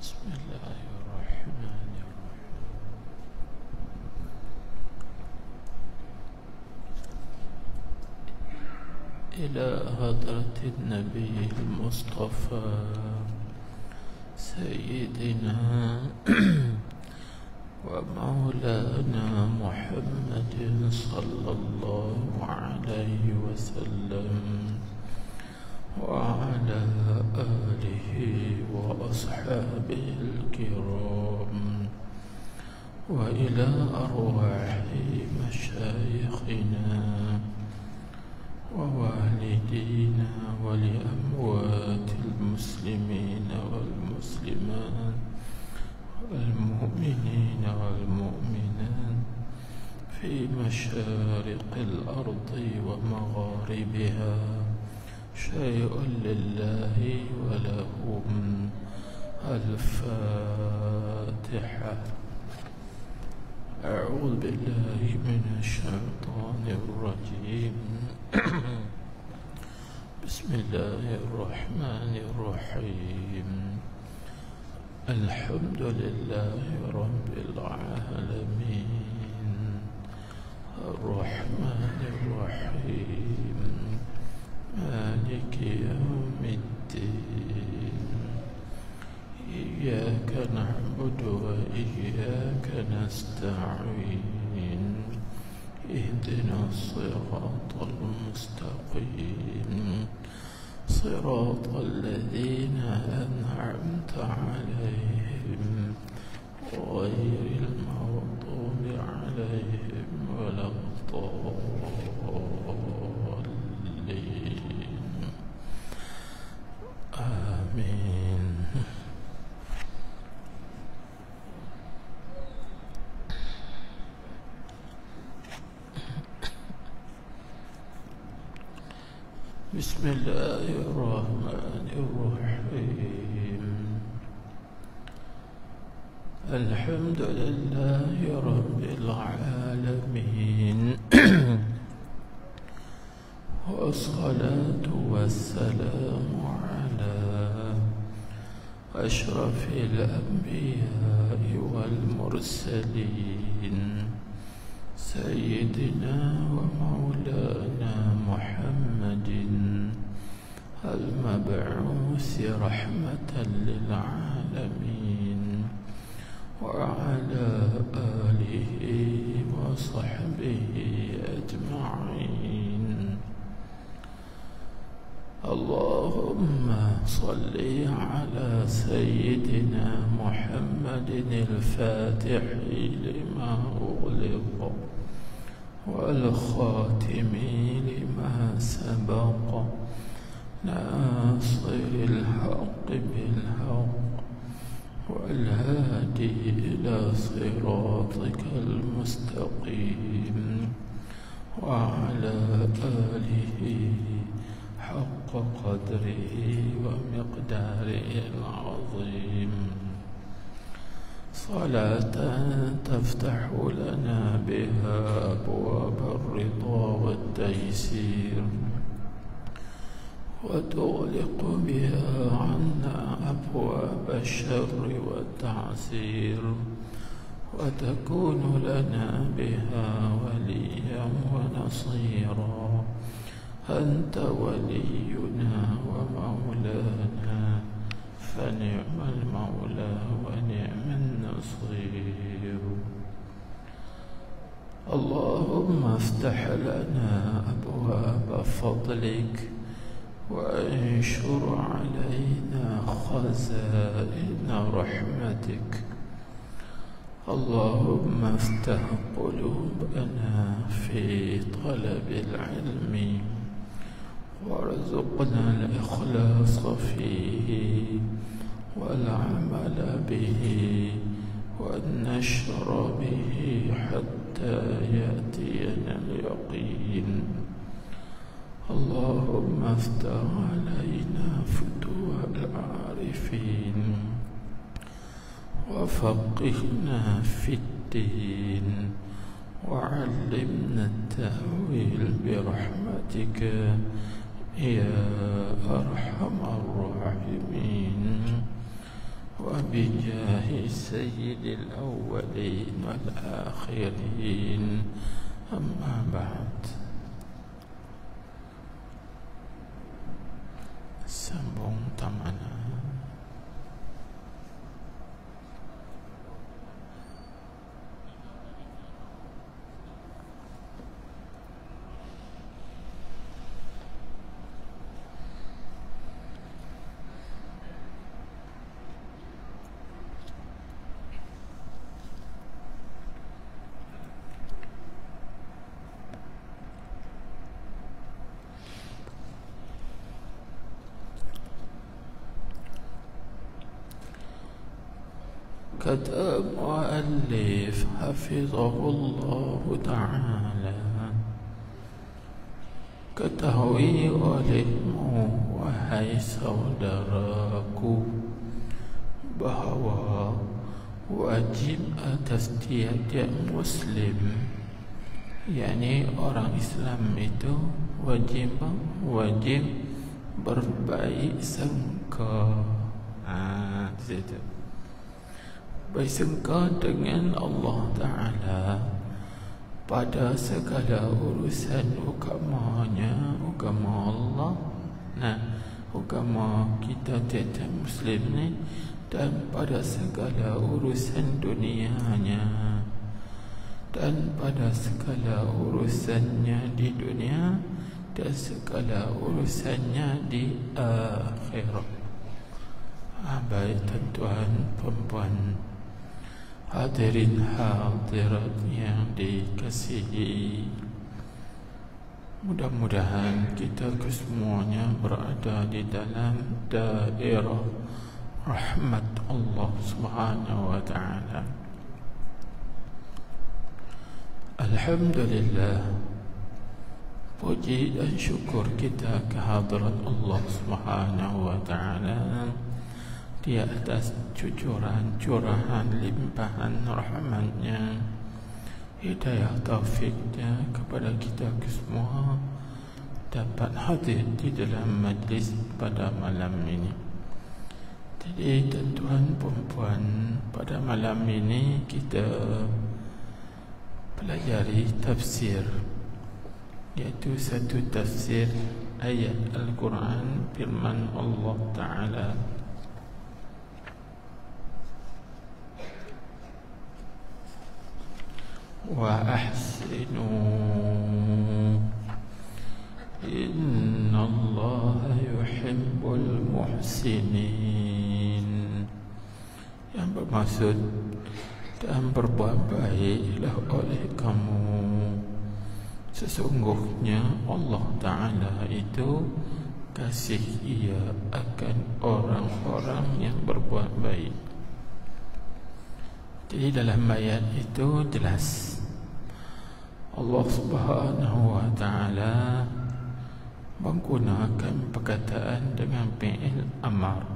بسم الله الرحمن الرحيم. إلى حضرة النبي المصطفى سيدنا ومولانا محمد صلى الله عليه وسلم وعلى آله وأصحابه الكرام، وإلى أرواح مشايخنا ووالدينا ولأموات المسلمين والمسلمات والمؤمنين والمؤمنات في مشارق الأرض ومغاربها، شيء لله ولهم. الفاتحة. أعوذ بالله من الشيطان الرجيم. بسم الله الرحمن الرحيم. الحمد لله رب العالمين، الرحمن الرحيم، مالك يوم الدين. إياك نعبد وإياك نستعين. اهدنا الصراط المستقيم، صراط الذين أنعمت عليهم غير المغضوب عليهم ولا الضالين. آمين. بسم الله الرحمن الرحيم. الحمد لله رب العالمين، والصلاة والسلام على أشرف الأنبياء والمرسلين، سيدنا ومولانا محمد المبعوث رحمة للعالمين وعلى آله وصحبه أجمعين. اللهم صل على سيدنا محمد الفاتح لما أغلق والخاتم لما سبق ناصر الحق بالحق والهادي إلى صراطك المستقيم وعلى آله حق قدره ومقداره العظيم. صلاة تفتح لنا بها أبواب الرضا والتيسير وتغلق بها عنا أبواب الشر والتعسير وتكون لنا بها وليا ونصيرا. أنت ولينا ومولانا فنعم المولى ونعم النصير. اللهم افتح لنا أبواب فضلك وانشر علينا خزائن رحمتك. اللهم افتح قلوبنا في طلب العلم وارزقنا الإخلاص فيه والعمل به والنشر به حتى يأتينا اليقين. اللهم افتح علينا فتوح العارفين وفقهنا في الدين وعلمنا التأويل برحمتك يا أرحم الراحمين وبجاه سيد الأولين والآخرين. أما بعد. Sambung tamana. Kata muallif hafizahullah ta'ala, ketahui olehmu wahai saudaraku bahawa wajib atas tiap-tiap muslim, yakni orang Islam itu wajib berbaik sangka. Di situ baik sangka dengan Allah Ta'ala pada segala urusan agamanya, agama Allah, agama kita tiap-tiap muslim ni, dan pada segala urusan dunianya, dan pada segala urusannya di dunia dan segala urusannya di akhirat. Baik tuan-tuan, perempuan, hadirin hadirat yang dikasihi, mudah-mudahan kita kesemuanya berada di dalam daerah rahmat Allah Subhanahu wa ta'ala. Alhamdulillah, puji dan syukur kita kehadrat Allah Subhanahu wa ta'ala di atas cucuran, curahan, limpahan rahmatnya, hidayah taufiknya kepada kita semua dapat hadir di dalam majlis pada malam ini. Jadi tuan-tuan, perempuan, pada malam ini kita pelajari tafsir, iaitu satu tafsir ayat Al-Quran firman Allah Ta'ala, wa ahsinu innallaha yuhibbul muhsinin, yang bermaksud dan berbuat baiklah oleh kamu, sesungguhnya Allah Ta'ala itu kasih ia akan orang-orang yang berbuat baik. Jadi dalam ayat itu jelas Allah Subhanahu wa Ta'ala menggunakan perkataan dengan fi'il amar,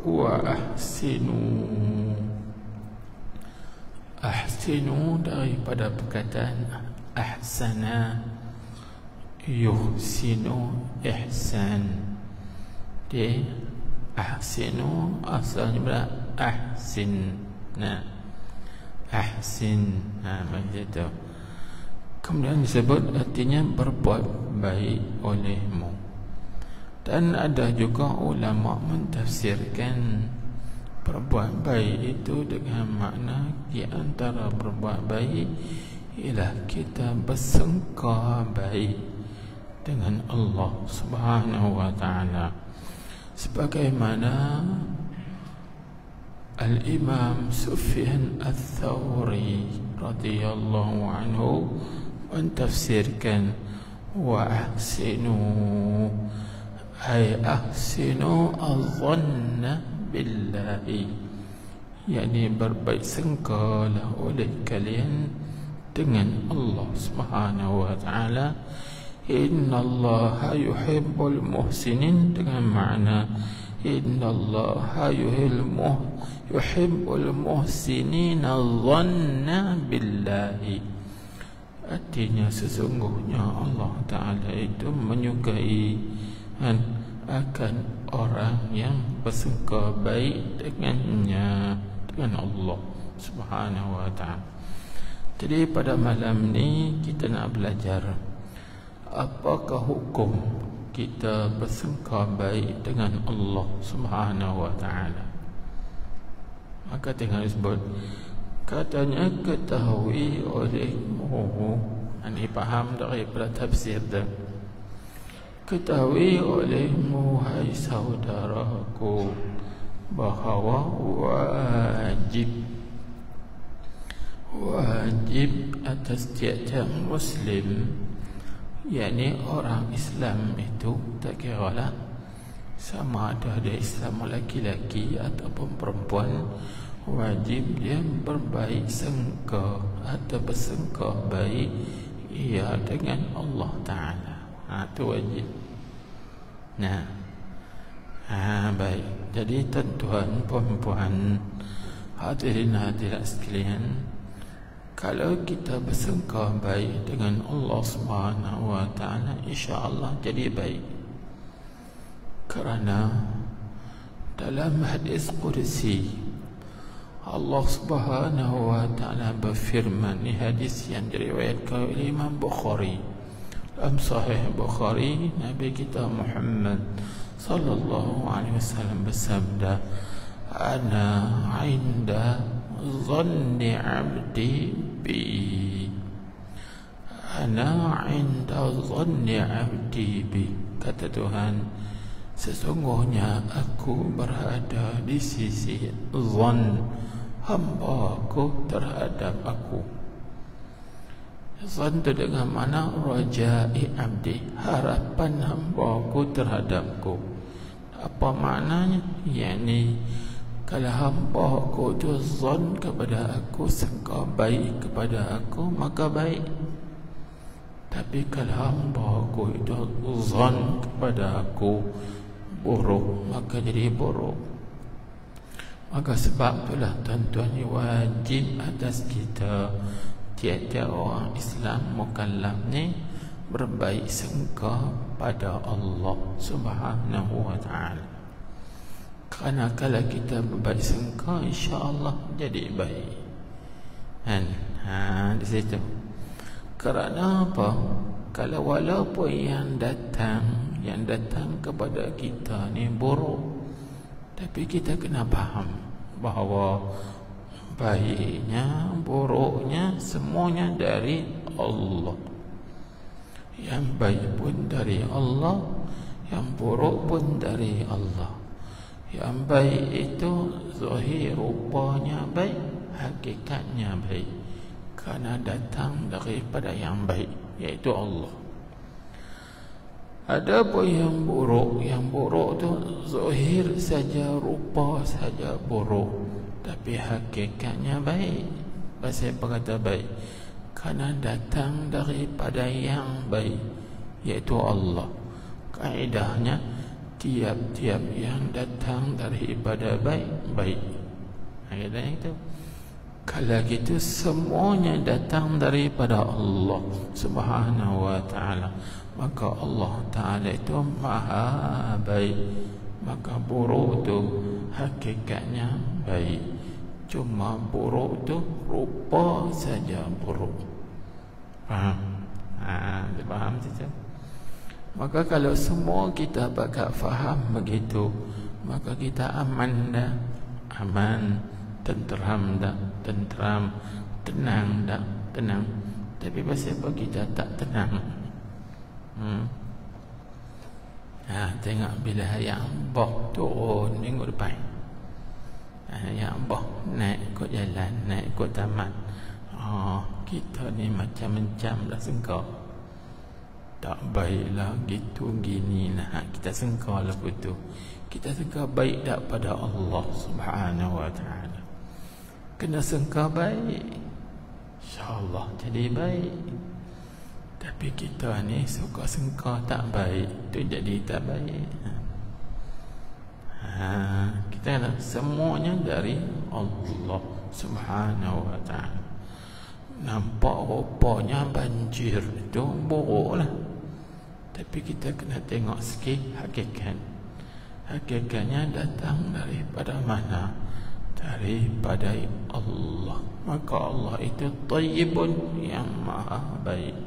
wa ahsinu. Ahsinu daripada perkataan ahsana yuhsinu ihsan. Dia ahsinu asalnya adalah ahsin. Nah, ahsin, macam itu. Kemudian disebut artinya berbuat baik olehmu. Dan ada juga ulama mentafsirkan berbuat baik itu dengan makna di antara berbuat baik ialah kita bersangka baik dengan Allah Subhanahu wa Ta'ala, sebagaimana Al-Imam Sufyan Ats-Tsauri radhiyallahu anhu mentafsirkan wa ahsinu ay ahsinu adh-dhanna billahi, yakni berbaik sangkalah oleh kalian dengan Allah Subhanahu wa Ta'ala. Innallaha yuhibbul muhsinin, dengan makna innallaha yuhibbul muhsinina dhanna billahi, artinya sesungguhnya Allah Ta'ala itu menyukai akan orang yang bersangka baik dengannya, dengan Allah Subhanahu wa Ta'ala. Jadi pada malam ni kita nak belajar apakah hukum kita bersangka baik dengan Allah Subhanahu wa Ta'ala. Maka tengah disebut, katanya ketahui olehmu, ini faham daripada tafsir dah. Ketahui olehmu hai saudaraku, bahawa wajib atas tiap-tiap Muslim, yakni orang Islam itu, tak kira lah sama ada dia Islam lelaki-lelaki ataupun perempuan, wajib dia berbaik sangka atau bersangka baik ia dengan Allah Ta'ala. Itu wajib. Nah, baik. Jadi tuan-tuan, puan-puan, hadirin hadirat sekalian, kalau kita bersangka baik dengan Allah Subhanahu wa Ta'ala, insya-Allah jadi baik. Kerana dalam hadis qudsi Allah Subhanahu wa Ta'ala berfirman, ini hadis yang diriwayatkan oleh Imam Bukhari. Dalam Sahih Bukhari, Nabi kita Muhammad sallallahu alaihi wasallam bersabda, ana 'inda dhanni 'abdi bi, ana 'inda dhanni 'abdi bi, kata Tuhan, sesungguhnya aku berada di sisi zan hamba-Ku terhadap aku. Zan itu dengan mana raja'i abdi, harapan hamba-Ku terhadapku. Apa maknanya? Yakni kalau hamba-Ku itu zan kepada aku, sangka baik kepada aku, maka baik. Tapi kalau hamba-Ku itu zan kepada aku buruk, maka jadi buruk. Maka sebab itulah tuan-tuan, wajib atas kita, tiap-tiap orang Islam mukallaf ni, berbaik sangka pada Allah Subhanahu wa Ta'ala. Kerana kalau kita berbaik sangka, insya-Allah jadi baik. di situ. Kerana apa? Kalau walaupun yang datang kepada kita ni buruk, tapi kita kena faham bahawa baiknya, buruknya semuanya dari Allah. Yang baik pun dari Allah, yang buruk pun dari Allah. Yang baik itu zahir rupanya baik, hakikatnya baik, kerana datang daripada yang baik, iaitu Allah. Ada pun yang buruk tu zahir saja, rupa saja buruk, tapi hakikatnya baik. Pasal apa kata baik? Kerana datang daripada yang baik, iaitu Allah. Kaedahnya tiap-tiap yang datang daripada baik. Kaedahnya itu. Kalau gitu semuanya datang daripada Allah Subhanahu wa ta'ala, maka Allah Ta'ala itu maha baik. Maka buruk tu hakikatnya baik, cuma buruk tu rupa saja buruk. Faham? Dia faham saja. Maka kalau semua kita bakal faham begitu, maka kita aman dah. Aman, tenteram dah. Tenteram, tenang dah. Tenang. Tapi pasal apa kita tak tenang? Tengok bila yang boh turun minggu depan, yang boh naik ikut jalan, naik ikut taman, kita ni macam-macam dah sengkak. Tak baiklah gitu gini lah, kita sengkak lah betul. Kita sengkak baik tak pada Allah Subhanahu wa ta'ala. Kena sengkak baik, InsyaAllah jadi baik. Tapi kita ni suka sengkak tak baik, tu jadi tak baik. Kita kata semuanya dari Allah Subhanahu wa ta'ala. Nampak rupanya banjir itu buruk lah, tapi kita kena tengok sikit hakikat. Hakikatnya datang daripada mana? Daripada Allah. Maka Allah itu Tayyibun, yang maha baik.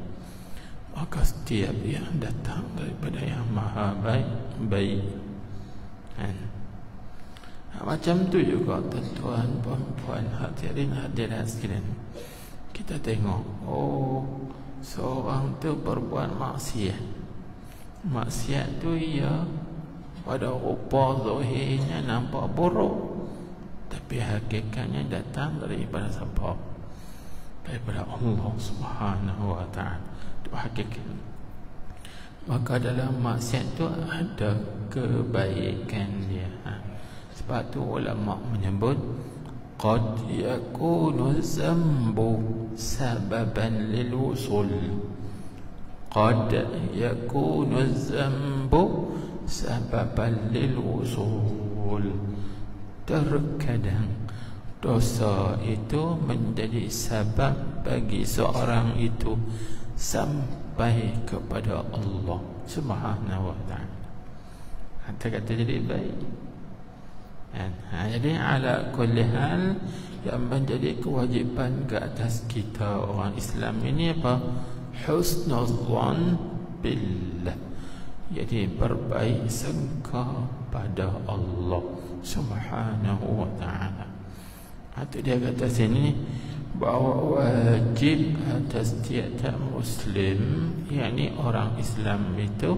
Maka setiap yang datang daripada yang maha baik. Macam tu juga tuan-tuan, puan-puan, hadirin sekalian. Kita tengok, seorang tu berbuat maksiat. Maksiat tu ia pada rupa zahirnya nampak buruk, tapi hakikatnya datang daripada siapa? Daripada Allah Subhanahu wa ta'ala. Itu hakikat. Maka dalam maksiat tu ada kebaikan dia. Sebab tu ulama menyebut qad yakunu zambu sababan lil wusul. Qad yakunu zambu sababan lil wusul. Terkadang dosa itu menjadi sebab bagi seorang itu sampai kepada Allah Subhanahu wa ta'ala. Kata-kata jadi baik. Jadi ala kulli hal, yang menjadi kewajipan ke atas kita orang Islam ini apa? Husnuzan billah. Jadi berbaik sangka pada Allah Subhanahu wa ta'ala. Itu dia kata sini bahawa wajib atas tiap-tiap Muslim, yakni orang Islam itu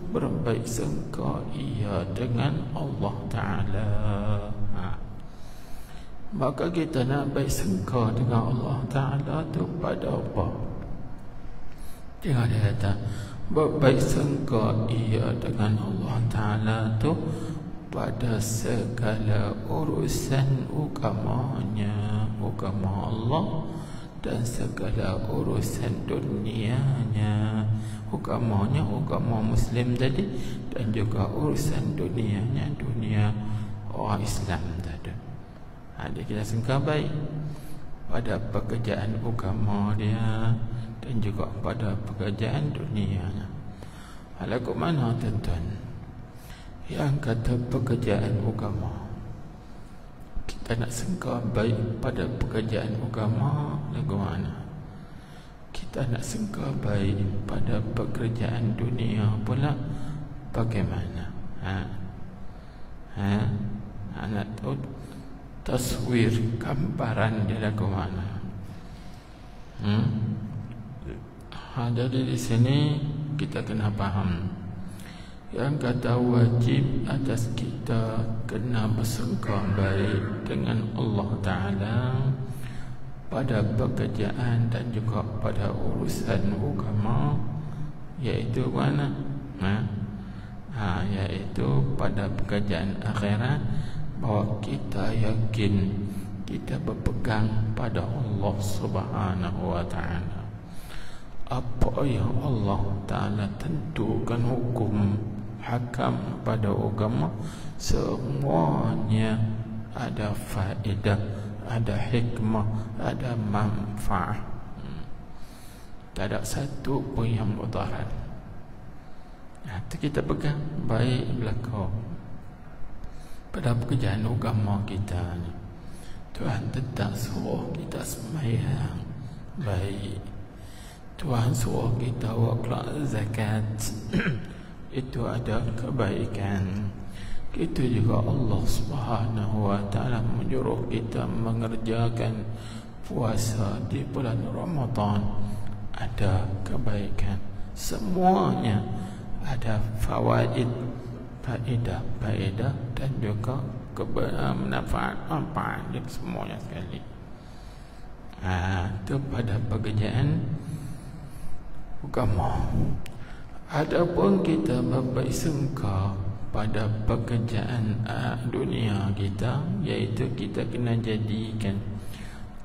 berbaik sangka ia dengan Allah Ta'ala. Maka kita nak baik sangka dengan Allah Ta'ala tu pada apa? Tengok dia kata berbaik sangka ia dengan Allah Ta'ala tu pada segala urusan agamanya, agama Allah, dan segala urusan dunianya. Agamanya agama Muslim tadi, dan juga urusan dunianya, dunia orang Islam tadi. Dia kita sangka baik pada pekerjaan agama dia, dan juga pada pekerjaan dunianya. Lagu mana tuan-tuan? Yang kata pekerjaan agama, kita nak sangka baik pada pekerjaan agama, lagu mana? kita nak sangka baik pada pekerjaan dunia pula, bagaimana? Nak tahu taswir, gambaran dia lagu mana? Jadi di sini kita kena faham yang kata wajib atas kita kena bersangka baik dengan Allah Ta'ala pada pekerjaan dan juga pada urusan agama, iaitu mana? Iaitu pada pekerjaan akhirat, bahawa kita yakin kita berpegang pada Allah Subhanahu wa Ta'ala. Apa yang Allah Ta'ala tentukan hukum hakam pada agama, semuanya ada faedah, ada hikmah, ada manfaat. Tak ada satu pun yang mudarat. Itu kita pegang baik belakang pada pekerjaan agama kita ni. Tuhan tetap suruh kita sembahyang baik. Tuhan suruh kita keluar zakat. Itu ada kebaikan. Itu juga Allah Subhanahu wa Ta'ala menyuruh kita mengerjakan puasa di bulan Ramadan. Ada kebaikan. Semuanya ada fawaid, faedah dan juga manfaat semuanya sekali. Itu pada pekerjaan agama. Adapun kita berbaik sangka pada pekerjaan dunia kita, iaitu kita kena jadikan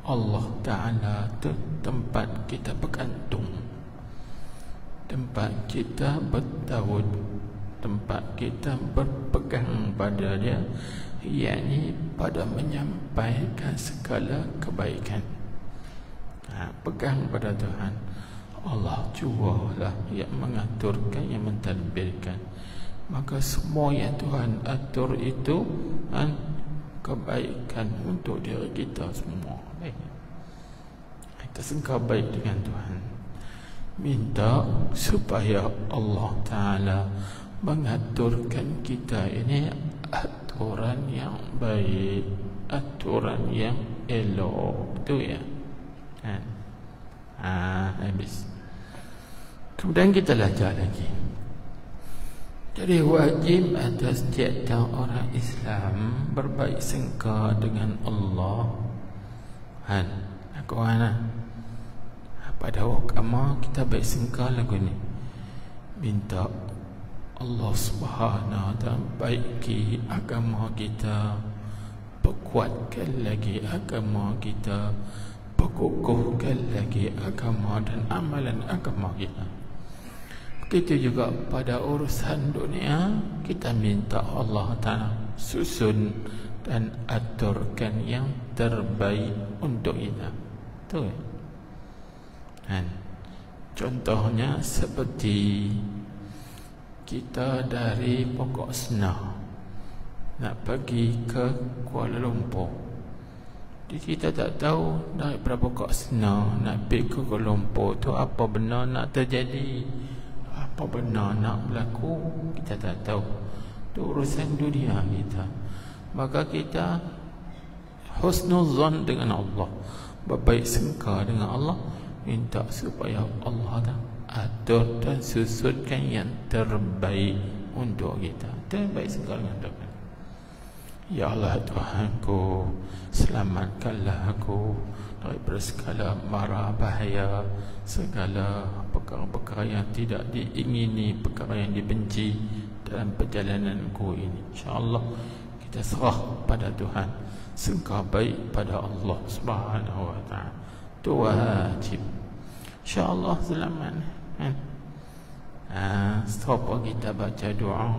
Allah Ta'ala itu tempat kita bergantung, tempat kita bertawud, tempat kita berpegang pada Dia, yakni pada menyampaikan segala kebaikan. Pegang pada Tuhan. Allah jualah yang mengaturkan, yang mentadbirkan. Maka semua yang Tuhan atur itu kebaikan untuk diri kita semua. Kita sangka baik dengan Tuhan, minta supaya Allah Ta'ala mengaturkan kita ini aturan yang baik, aturan yang elok. Itu ya. Habis. Kemudian kita belajar lagi. Jadi wajib atas setiap orang Islam berbaik sangka dengan Allah. Aku pada agama kita baik sangka lagu ni. Minta Allah Subhanahu wa Ta'ala baiki agama kita, perkuatkan lagi agama kita, perkukuhkan lagi agama dan amalan agama kita. Begitu juga pada urusan dunia, kita minta Allah Ta'ala susun dan aturkan yang terbaik untuk kita. Betul kan? Contohnya seperti kita dari Pokok Senah nak pergi ke Kuala Lumpur. Jadi kita tak tahu daripada Pokok Senah nak pergi ke Kuala Lumpur tu apa benar nak terjadi, apa benar nak berlaku, kita tak tahu. Itu urusan dunia kita. Maka kita husnuzan dengan Allah, berbaik sangka dengan Allah, minta supaya Allah atur dan susunkan yang terbaik untuk kita. Terbaik sangka dengan Tuhan. Ya Allah Tuhanku, selamatkanlah aku daripada segala mara bahaya, segala perkara-perkara yang tidak diingini, perkara yang dibenci dalam perjalananku ini. InsyaAllah kita serah pada Tuhan, sangka baik pada Allah Subhanahu wa Ta'ala. Itu wajib. InsyaAllah selamat. Setelah kita baca doa,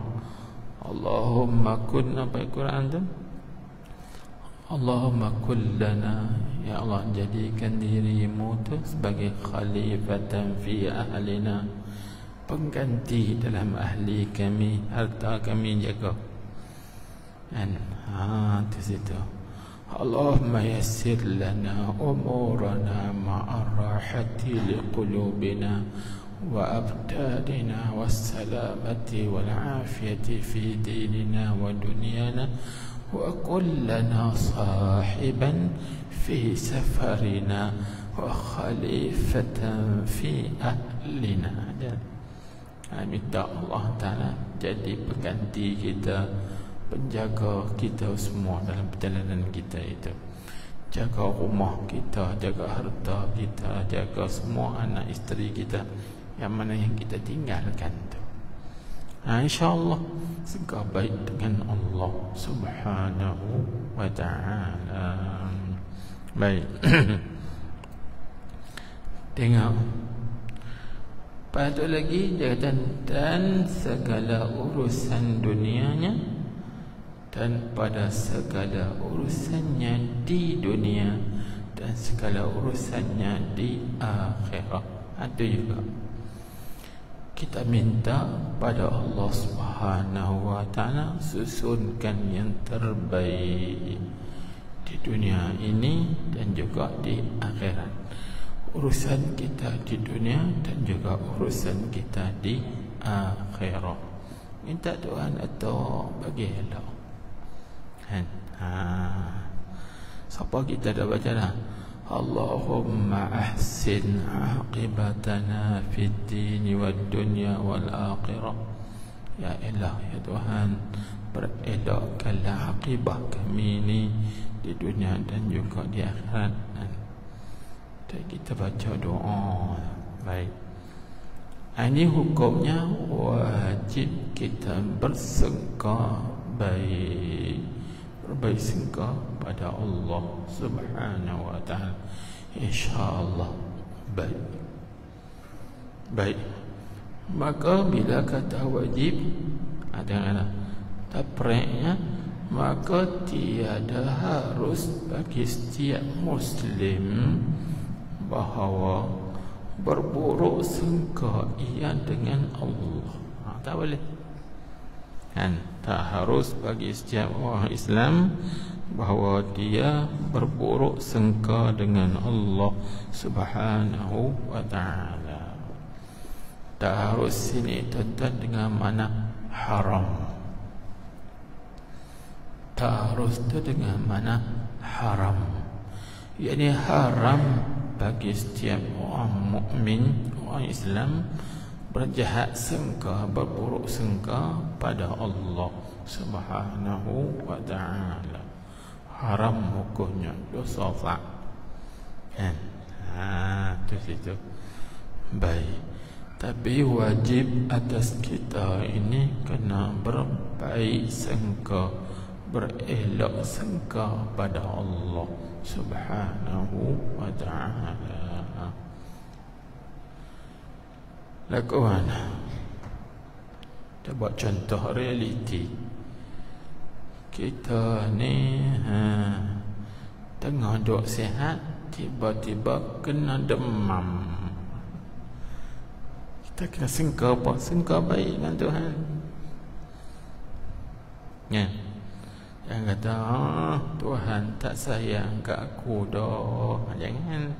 Allahumma kun, apa Quran tu? Allahumma kun lana, ya Allah jadikan dirimu tu sebagai khalifatan fi ahlina, pengganti dalam ahli kami, harta kami jaga. Di situ Allahumma yassir lana umurana ma'ar الراحة لقلوبنا وأبداننا والسلامة والعافية في ديننا ودنيانا وكن لنا صاحبا في سفرنا وخليفة في أهلنا. Minta Allah Ta'ala jadi pengganti kita, penjaga kita semua dalam perjalanan kita itu. Jaga rumah kita, jaga harta kita, jaga semua anak isteri kita yang mana yang kita tinggalkan tu. InsyaAllah segala baik dengan Allah Subhanahu wa ta'ala. Baik. Tengok. Lepas lagi dia kata, dan segala urusan dunianya dan pada segala urusannya di dunia dan segala urusannya di akhirat. Ada juga kita minta pada Allah Subhanahu wa ta'ala susunkan yang terbaik di dunia ini dan juga di akhirat. Urusan kita di dunia dan juga urusan kita di akhirat. Minta Tuhan atau bagi elok. Siapa kita dah baca dah? Allahumma ahsin aqibatana fid dini wad dunya wal akhirah. Ya Allah, ya Tuhan, berelokkanlah akibat kami ini di dunia dan juga di akhirat. Dan kita baca doa. Baik. Ini hukumnya wajib kita bersangka baik, berbaik sangka pada Allah Subhanahu wa ta'ala. InsyaAllah baik. Baik. Maka bila kata wajib, ada tapreknya, maka tiada harus bagi setiap Muslim bahawa berburuk sangka ia dengan Allah. Tak boleh. Tak harus bagi setiap orang Islam bahawa dia berburuk sangka dengan Allah Subhanahu wa ta'ala. Tak harus sini tuan-tuan dengan mana haram. Tak harus tu dengan mana haram. Yakni haram bagi setiap orang mukmin, orang Islam berjahat sangka, berburuk sangka pada Allah Subhanahu wa ta'ala. Haram hukumnya, dosa tak. Itu situ. Baik. Tapi wajib atas kita ini kena berbaik sangka, berelok sangka pada Allah Subhanahu wa ta'ala. Lakukan. Kita buat contoh realiti. Kita ni tengah duk sihat, tiba-tiba kena demam. Kita kena sangka apa? Sangka baik dengan Tuhan. Yang kata Tuhan tak sayang kat aku dah. Jangan.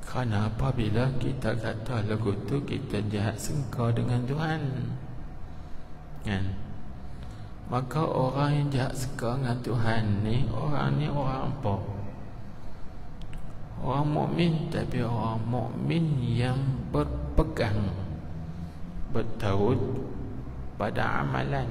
Kerana apabila kita kata lagu tu, kita jahat sangka dengan Tuhan. Maka orang yang jahat sangka dengan Tuhan ni orang apa? Orang mukmin, tapi orang mukmin yang berpegang, bertaut pada amalan.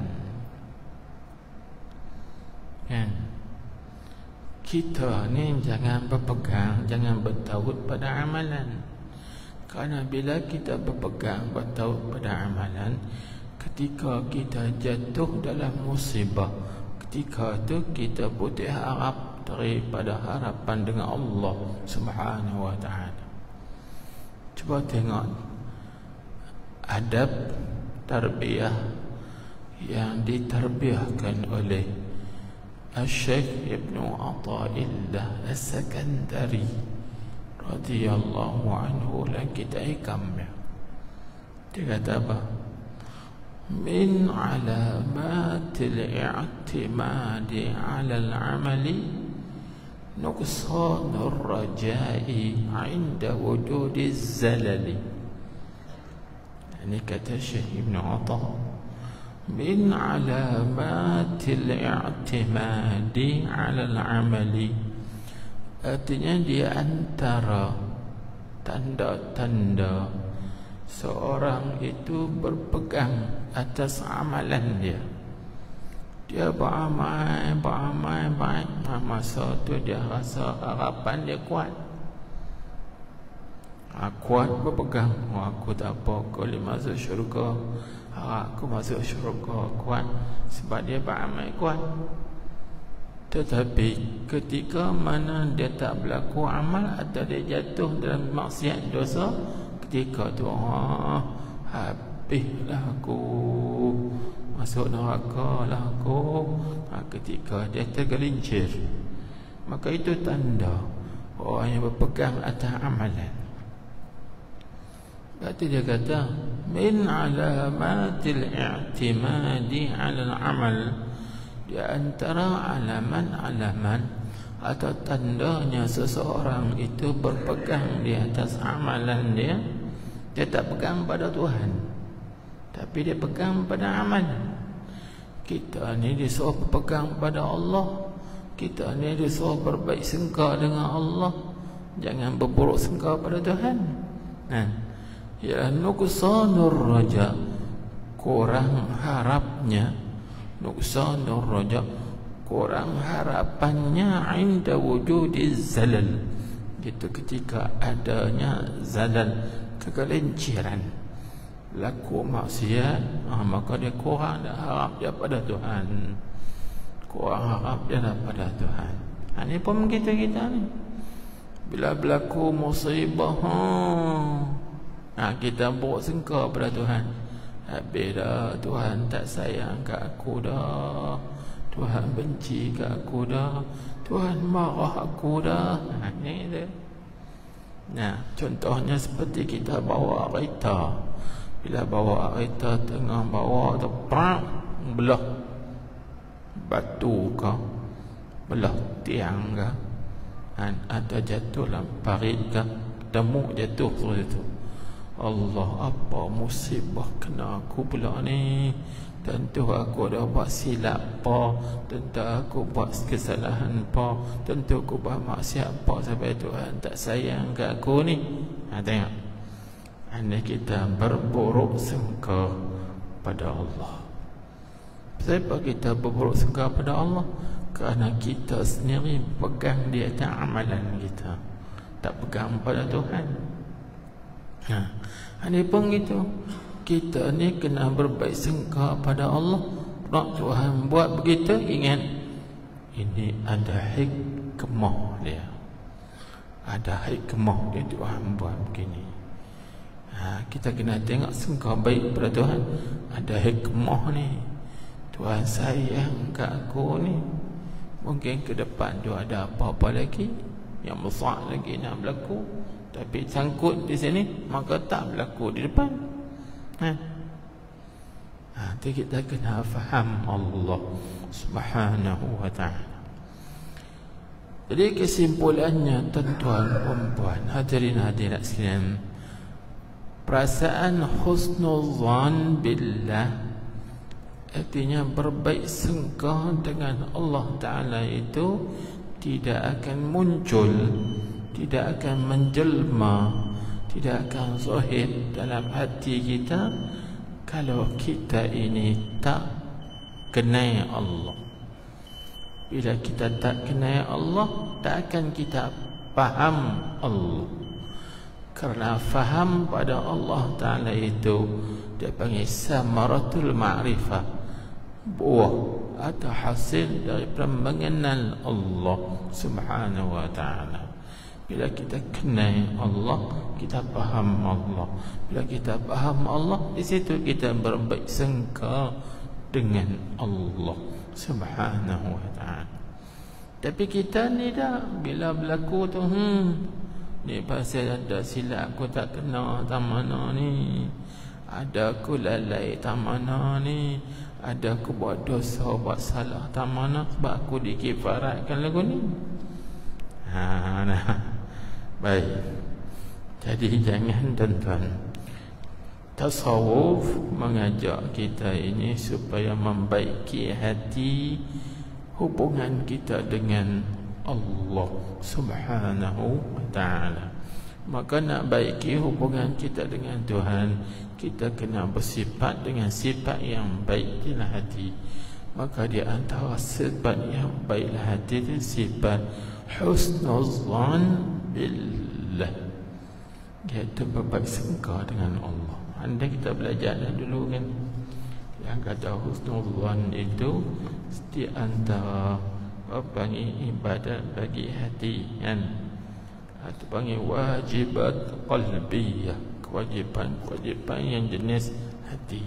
Kita ni jangan berpegang, jangan bertaut pada amalan. Kerana bila kita berpegang, bertaut pada amalan, ketika kita jatuh dalam musibah, ketika itu kita putih harap daripada harapan dengan Allah Subhanahu wa ta'ala. Cuba tengok adab tarbiyah yang diterbiahkan oleh Syekh Ibn Athaillah As-Sakandari radhiyallahu anhu dalam kitab Hikamnya. Dia kata apa? Min alamatil i'timadi 'ala al-'amali nuqsanur raja'i 'inda wujudiz zalali. Ini kata Syekh Ibn Atta, min alamatil i'timadi 'ala al-'amali. Artinya dia antara tanda-tanda seorang itu berpegang atas amalan dia. Dia beramal baik, masa tu dia rasa harapan dia kuat. Kuat berpegang, aku tak apa, aku boleh masuk syurga, aku masuk syurga, kuat sebab dia beramal kuat. Tetapi ketika mana dia tak berlaku amal atau dia jatuh dalam maksiat dosa, ketika tu habislah aku, masuk neraka lah aku. Ketika dia tergelincir, maka itu tanda orang yang berpegang atas amalan. Berarti dia kata min alamatil i'timadi 'ala al-amal, di antara alaman-alaman atau tandanya seseorang itu berpegang di atas amalan dia. Dia tak pegang pada Tuhan, tapi dia pegang pada amal. Kita ni disuruh berpegang pada Allah, kita ni disuruh berbaik sangka dengan Allah, jangan berburuk sangka pada Tuhan. Ya nuqsanur raja, kurang harapnya. Nuqsanur raja, kurang harapannya 'inda wujudiz zalal, itu ketika adanya zalal, kegelinciran, laku maksiat, maka dia kurang dah harap dia pada Tuhan, kurang harap dia pada Tuhan. Ini pun kita ni bila berlaku musibah, kita buruk sangka pada Tuhan. Habis dah, Tuhan tak sayang kat aku dah, Tuhan benci kat aku dah, Tuhan marah aku dah. Ini dia. Contohnya seperti kita bawa kereta. Bila bawa kereta tengah bawa tu, belah batu ke, belah tiang ke, atau jatuh dalam parit ke, temu jatuh seperti itu. Allah, apa musibah kena aku pula ni? Tentu aku dah buat silap apa, tentu aku buat kesalahan apa, tentu aku buat maksiat apa sampai Tuhan tak sayang kat aku ni. Tengok, ini kita berburuk sangka pada Allah. Kenapa kita berburuk sangka pada Allah? Kerana kita sendiri pegang di atas amalan kita, tak pegang pada Tuhan. Ini pun gitu, kita ni kena berbaik sangka pada Allah. Nak Tuhan buat begitu, ingat ini ada hikmah dia, ada hikmah dia Tuhan buat begini. Kita kena tengok sangka baik pada Tuhan. Ada hikmah ni, Tuhan sayang kat aku ni. Mungkin ke depan tu ada apa-apa lagi yang besar lagi nak berlaku, tapi sangkut di sini, maka tak berlaku di depan. Nanti kita kena faham Allah Subhanahu wa ta'ala. Jadi kesimpulannya, tuan-tuan, puan-puan, hadirin hadirat sekalian, perasaan husnuzan billah, artinya berbaik sangka dengan Allah Ta'ala itu tidak akan muncul, tidak akan menjelma, tidak akan zahir dalam hati kita kalau kita ini tak kenal Allah. Bila kita tak kenal Allah, tak akan kita faham Allah. Kerana faham pada Allah Ta'ala itu dia panggil samaratul ma'rifah, buah atau hasil daripada mengenal Allah Subhanahu wa ta'ala. Bila kita kenal Allah, kita faham Allah. Bila kita faham Allah, di situ kita berbaik sangka dengan Allah Subhanahu wa ta'ala. Tapi kita ni dah, bila berlaku tu, ni pasal ada silap aku tak kena tak mana ni, ada aku lalai tak mana ni, ada aku buat dosa, buat salah tak mana, sebab aku dikifaratkan lagu ni. Baik. Jadi jangan tuan-tuan, tasawuf mengajak kita ini supaya membaiki hati hubungan kita dengan Allah Subhanahu wa ta'ala. Maka nak baiki hubungan kita dengan Tuhan, kita kena bersifat dengan sifat yang baik dalam hati. Maka di antara sifat yang baik dalam hati itu sifat husnuzan billah, iaitu berbaik sangka dengan Allah. Anda kita belajar dah dulu kan, yang kata husnuzan itu di antara panggil ibadat bagi hati kan, atau panggil wajibat qalbiyah, kewajipan yang jenis hati.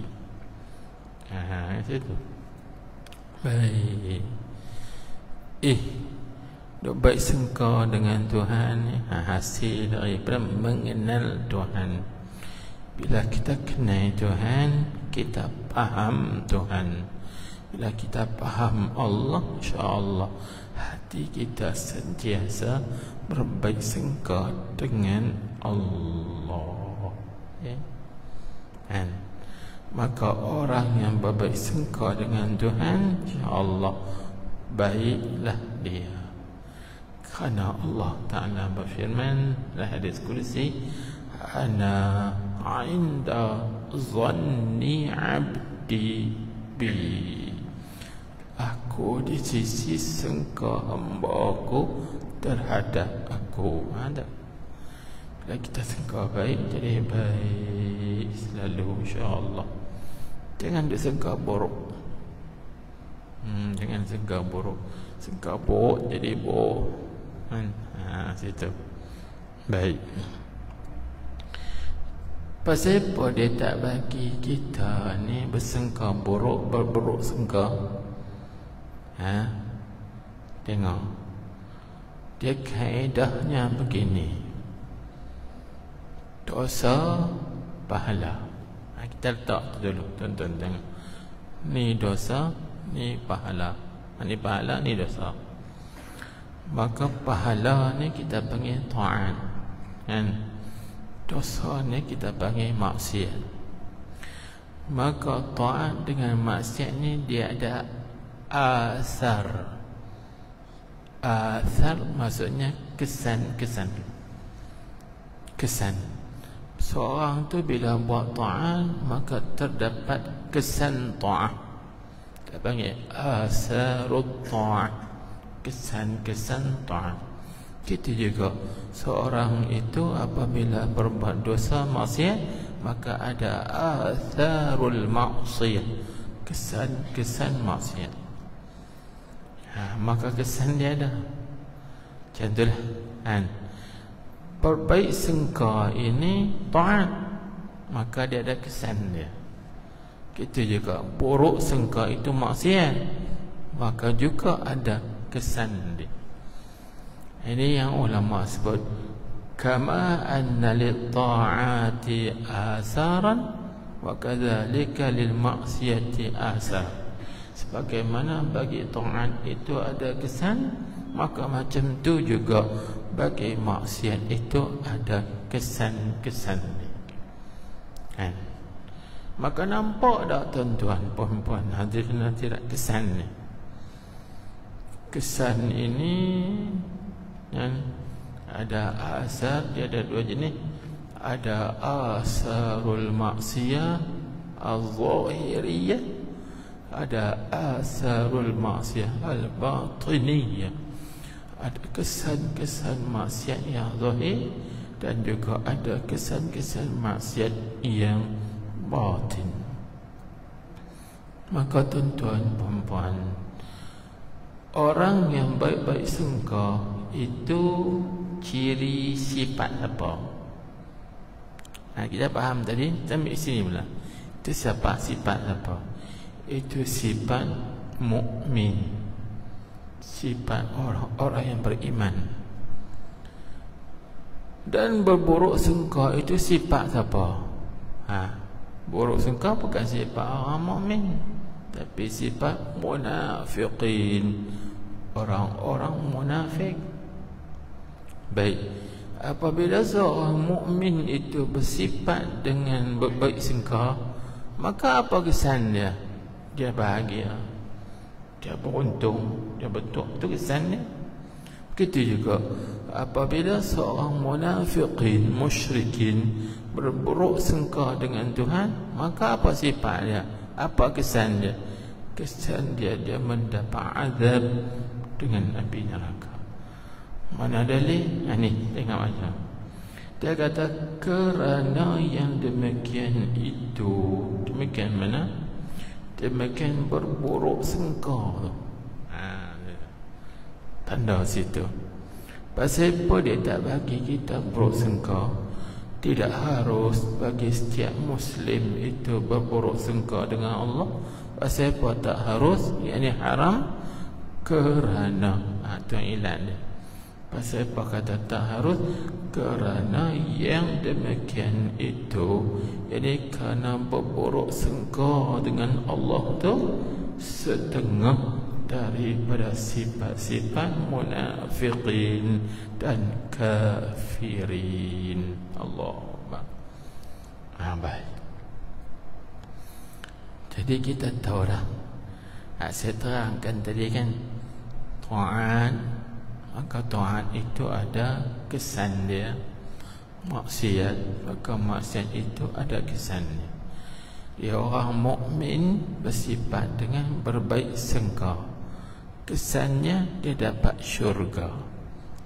Itu baik. Duk baik sangka dengan Tuhan, hasil daripada mengenal Tuhan. Bila kita kenal Tuhan, kita faham Tuhan. Bila kita faham Allah, insya-Allah hati kita sentiasa berbaik sangka dengan Allah. Kan? Maka orang yang berbaik sangka dengan Tuhan, insya-Allah baiklah dia. Kerana Allah Ta'ala berfirman dalam hadis kursi, ana inda zanni abdi bi, aku di sisi sangka hamba aku terhadap aku. Ada. Bila kita sangka baik, jadi baik selalu, insya-Allah. Jangan disangka buruk. Jangan sangka buruk. Sangka buruk jadi buruk. Situ. Baik. Pasal apa dia tak bagi kita ni bersangka buruk, berburuk sangka? Tengok. Dia kaedahnya begini. Dosa, pahala. Kita letak tu dulu, tuan-tuan tengok. Ni dosa, ni pahala. Ni pahala, ni dosa. Maka pahala ni kita panggil ta'at, kan? Dosa ni kita panggil maksiat. Maka ta'at dengan maksiat ni dia ada asar. Asar maksudnya kesan. Seorang tu bila buat ta'at, maka terdapat kesan ta'at. Kita panggil asarut ta'at, kesan ta'at. Kita juga seorang itu apabila berbuat dosa maksiat, maka ada atharul maksiyah, kesan maksiat. Maka kesan dia ada. Contohlah kan, berbaik sangka ini ta'at, maka dia ada kesan dia. Kita juga buruk sangka itu maksiat, maka juga ada kesan dia. Ini yang ulama sebut kama anna lit ta'ati asaran wa kadzalika lil maksiyati asar. Sebagaimana bagi ta'at itu ada kesan, maka macam tu juga bagi maksiat itu ada kesan-kesan. Kan? Maka nampak tak tuan-tuan, puan-puan, hadirin-hadirat, kesan ni? Kesan ini kan, ada asar, dia ada dua jenis. Ada asarul maksiyah al-zahiriyah, ada asarul maksiyah al-batiniyah. Ada kesan-kesan maksiat yang zahir dan juga ada kesan-kesan maksiat yang batin. Maka tuan-tuan, puan-puan, orang yang baik-baik sangka itu ciri sifat apa? Kita faham tadi, kita ambil sini pula. Itu siapa sifat apa? Itu sifat mukmin, sifat orang-orang yang beriman. Dan berburuk sangka itu sifat siapa? Buruk sangka bukan sifat orang mukmin, tapi sifat munafiqin, orang-orang munafik. Baik, apabila seorang mukmin itu bersifat dengan berbaik sangka, maka apa kesan dia? Dia bahagia, dia beruntung, dia betul. Itu kesan dia. Begitu juga apabila seorang munafiqin, musyrikin berburuk sangka dengan Tuhan, maka apa sifat dia? Apa kesan dia? Kesan dia mendapat azab dengan api neraka. Mana dalil? Ini tengok macam. Dia kata kerana yang demikian itu, demikian mana? Demikian berburuk sangka tu. Tanda situ. Pasal apa dia tak bagi kita buruk sangka? Tidak harus bagi setiap Muslim itu berburuk sangka dengan Allah. Pasal apa tak harus? Yang ini haram kerana itu ilan dia. Pasal apa kata tak harus? Kerana yang demikian itu, jadi kerana berburuk sangka dengan Allah tu setengah daripada sifat-sifat munafiqin dan kafirin. Allahumma. Baik. Jadi kita tahu dah. Saya terangkan tadi kan, ta'at, maka ta'at itu ada kesan dia. Maksiat, maka maksiat itu ada kesannya. Dia orang mukmin bersifat dengan berbaik sangka. Kesannya dia dapat syurga,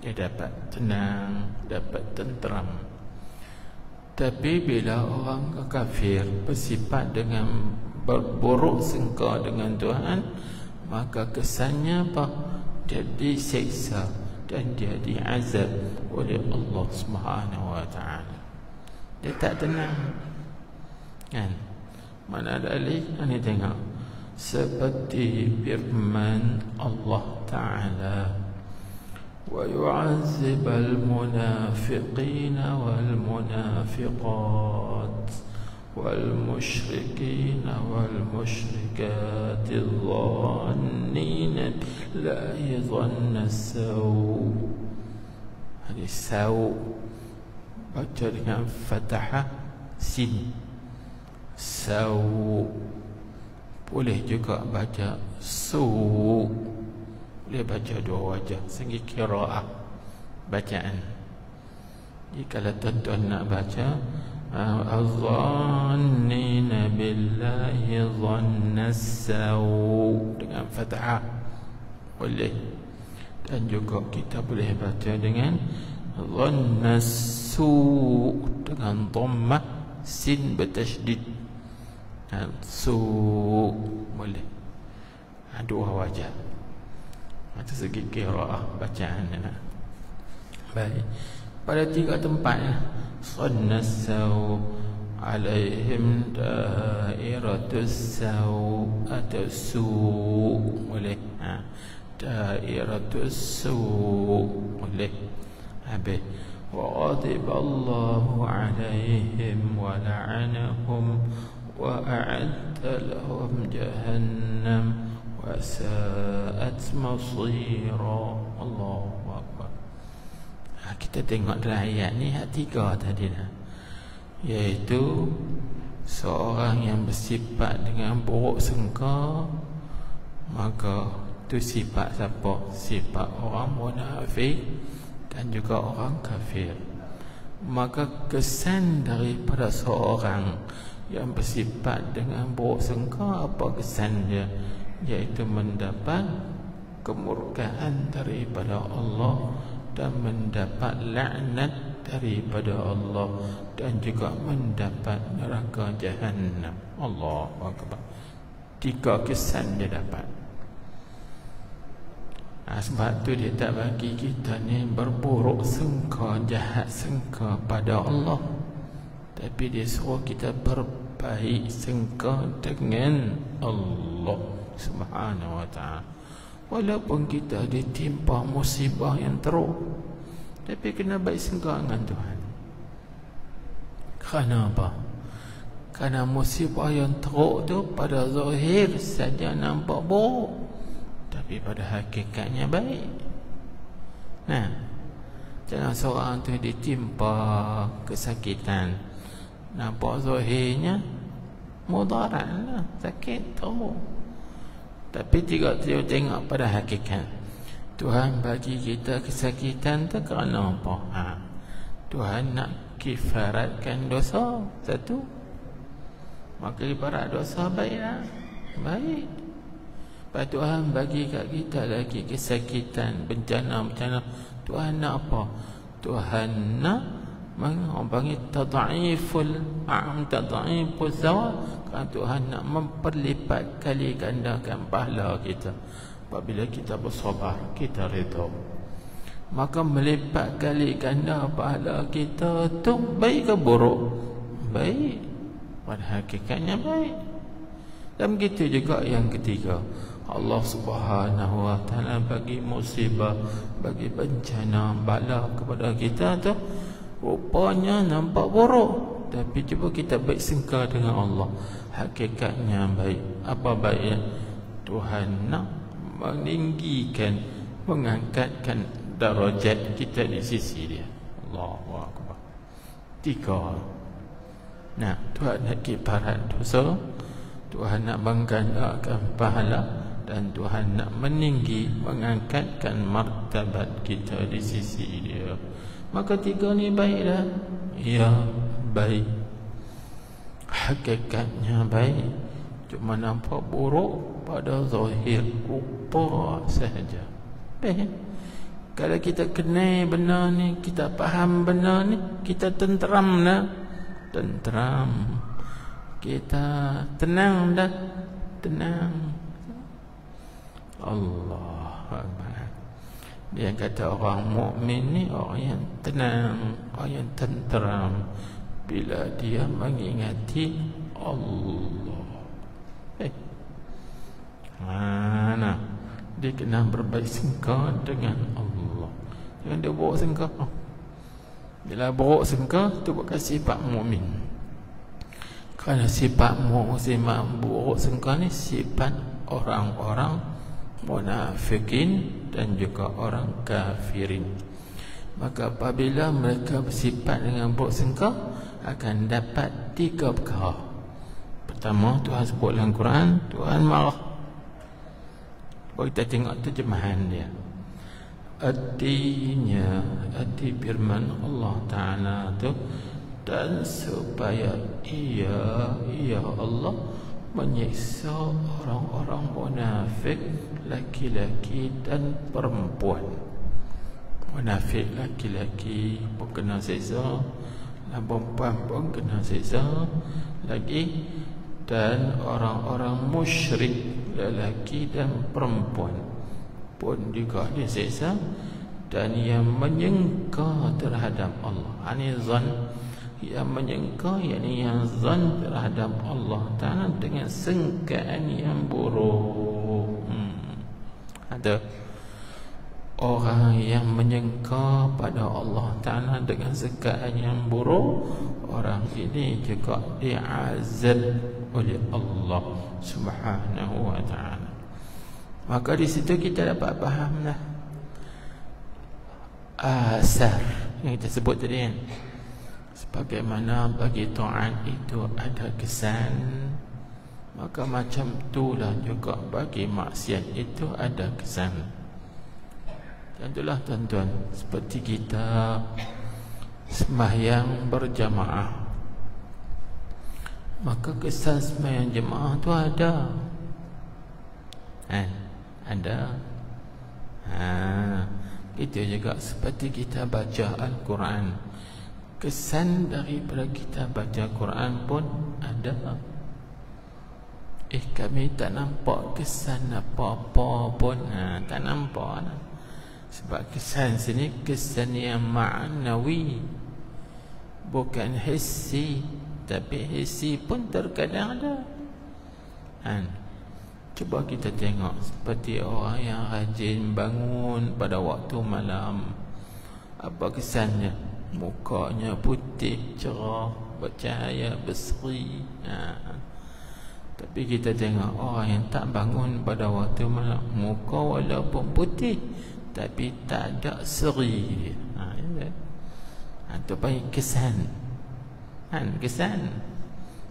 dia dapat tenang, dapat tenteram. Tapi bila orang kafir bersifat dengan berburuk sangka dengan Tuhan, maka kesannya apa? Dia diseksa dan dia diazab oleh Allah Subhanahu wa taala. Dia tak tenang. Kan? Mana dalil? Ini tengok. Seperti firman Allah Ta'ala, وَيُعَذِّبَ الْمُنَافِقِينَ وَالْمُنَافِقَاتِ وَالْمُشْرِكِينَ وَالْمُشْرِكَاتِ الظَّانِّينَ بِاللَّهِ ظَنَّ السَّوْءِ. Hadis sau baca dengan fathah sin. Sau. Boleh juga baca su. Boleh baca dua wajah segi qiraah bacaan. Jadi kalau tuan-tuan nak baca az-zannina billahi dhanna as-saw dengan fathah boleh. Dan juga kita boleh baca dengan dhanna as-su dengan dhammah sin bertasydid. Su boleh. Dua wajah. Itu segi qiraah bacaan. Baik. Pada tiga tempat Sannas saw alaihim dairatus saw atau su boleh. Dairatus su boleh. Habis وغضب الله عليهم ولعنهم وأعد لهم جهنم وساءت مصيرا. الله أكبر. Kita tengok dalam ayat ni tiga tadi dah, iaitu seorang yang bersifat dengan buruk sangka, maka itu sifat siapa? Sifat orang munafik dan juga orang kafir. Maka kesan daripada seorang yang bersifat dengan buruk sangka, apa kesan dia? Iaitu mendapat kemurkaan daripada Allah dan mendapat laknat daripada Allah dan juga mendapat neraka Jahannam. Allahu Akbar. Tiga kesan dia dapat. Sebab tu dia tak bagi kita ni berburuk sangka, jahat sangka pada Allah, tapi dia suruh kita berbaik sangka dengan Allah Subhanahu wa ta'ala. Walaupun kita ditimpa musibah yang teruk, tapi kena baik sangka dengan Tuhan. Kerana apa? Kerana musibah yang teruk tu pada zahir saja nampak buruk, tapi pada hakikatnya baik. Nah, Jangan seorang tu ditimpa kesakitan, nampak zahirnya mudarat lah, sakit tahu. Tapi tidak tengok pada hakikat. Tuhan bagi kita kesakitan tu kerana apa? Tuhan nak kifaratkan dosa satu. Maka kifarat dosa baiklah, baik. Lepas Tuhan bagi kat kita lagi kesakitan, bencana-bencana. Tuhan nak apa? Tuhan nak panggil tad'iful zawal. Kerana Tuhan nak memperlipat kali gandakan pahala kita. Apabila kita bersabar, kita redha, maka melipat kali ganda pahala kita tu baik ke buruk? Baik. Pada hakikatnya baik. Dan begitu juga yang ketiga, Allah Subhanahu wa taala bagi musibah, bagi bencana, bala kepada kita tu rupanya nampak buruk, tapi cuba kita baik sangka dengan Allah, hakikatnya baik. Apa baiknya? Tuhan nak meninggikan, mengangkatkan darajat kita di sisi dia. Allahu Akbar. Tiga. Nah, Tuhan nak kifarat dosa, Tuhan nak menggandakan pahala, dan Tuhan nak meninggi, mengangkatkan martabat kita di sisi dia. Maka tiga ni baik dah. Ya, baik. Hakikatnya baik, cuma nampak buruk pada zahir rupa sahaja. Baik. Kalau kita kenal benar ni, kita faham benar ni, kita tenteram dah. Tenteram. Kita tenang dah. Tenang. Allah Akbar. Dia kata orang mukmin ni orang yang tenang, orang yang tenteram bila dia mengingati Allah. Mana dia kena berbaik sangka dengan Allah. Jangan dia buruk sangka. Bila buruk sangka tu bukan sifat mukmin. Kerana sifat buruk sangka ni sifat orang-orang munafikin dan juga orang kafirin. Maka apabila mereka bersifat dengan buruk sangka, akan dapat tiga perkara. Pertama, Tuhan sebut dalam Quran, Tuhan marah. Kita tengok terjemahan dia. Artinya, arti firman Allah Ta'ala tu, dan supaya ia Allah menyiksa orang-orang munafik laki-laki dan perempuan. Munafik laki-laki pun kena siksa, dan perempuan pun kena siksa lagi, dan orang-orang musyrik lelaki dan perempuan pun juga disiksa. Dan yang menyangka terhadap Allah, ini zan, yang menyangka, yakni yang zan terhadap Allah Ta'ala dengan sangkaan yang buruk. Ada orang yang menyangka pada Allah Ta'ala dengan sangkaan yang buruk, orang ini juga diazab oleh Allah Subhanahu wa Ta'ala. Maka di situ kita dapat fahamlah asar yang kita sebut tadi kan. Sebagaimana bagi ta'at itu ada kesan, maka macam itulah juga bagi maksiat itu ada kesan. Dan itulah tuan-tuan, seperti kita sembahyang berjamaah, maka kesan sembahyang jemaah tu ada. Ada. Itu juga seperti kita baca Al-Quran, kesan daripada kita baca Quran pun ada. Kami tak nampak kesan apa-apa pun. Tak nampak lah. Sebab kesan sini kesan yang ma'nawi, bukan hissi. Tapi hissi pun terkadang ada. Cuba kita tengok seperti orang yang rajin bangun pada waktu malam. Apa kesannya? Mukanya putih, cerah, bercahaya, berseri. Tapi kita tengok orang yang tak bangun pada waktu malam, muka walaupun putih tapi tak ada seri dia. Itu panggil kesan. Kesan.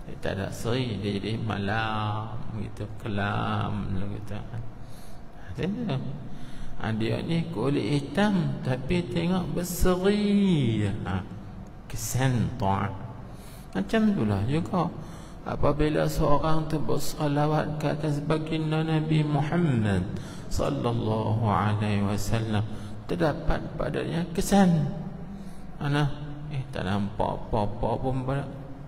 Dia tak ada seri, dia jadi malam gitu, kelam gitu. Dia ni kulit hitam tapi tengok berseri. Kesan ta'at. Macam itulah juga apabila seorang tu bersalawat ke atas baginda Nabi Muhammad sallallahu alaihi wasallam, terdapat padanya kesan. Tak nampak apa-apa pun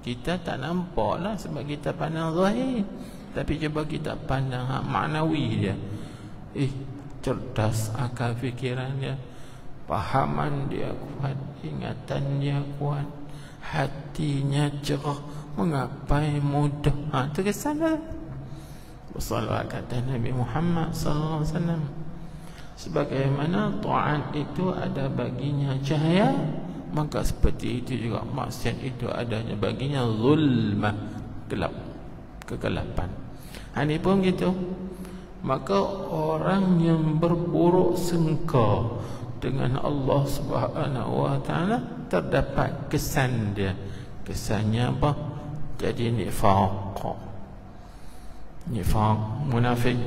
kita tak nampak lah sebab kita pandang zahir. Tapi cuba kita pandang maknawi dia. Cerdas akal fikiran dia, pahaman dia kuat, ingatan dia kuat, hatinya cerah, mengapai mudah. Itu kesanlah bersalawat kata Nabi Muhammad sallallahu alaihi wasallam. Sebagaimana taat itu ada baginya cahaya, maka seperti itu juga maksiat itu adanya baginya zulmah, gelap, kegelapan. Ini pun gitu. Maka orang yang berburuk sangka dengan Allah Subhanahu wa taala terdapat kesan dia. Kesannya apa? Jadi nifaq. Nifaq, munafik.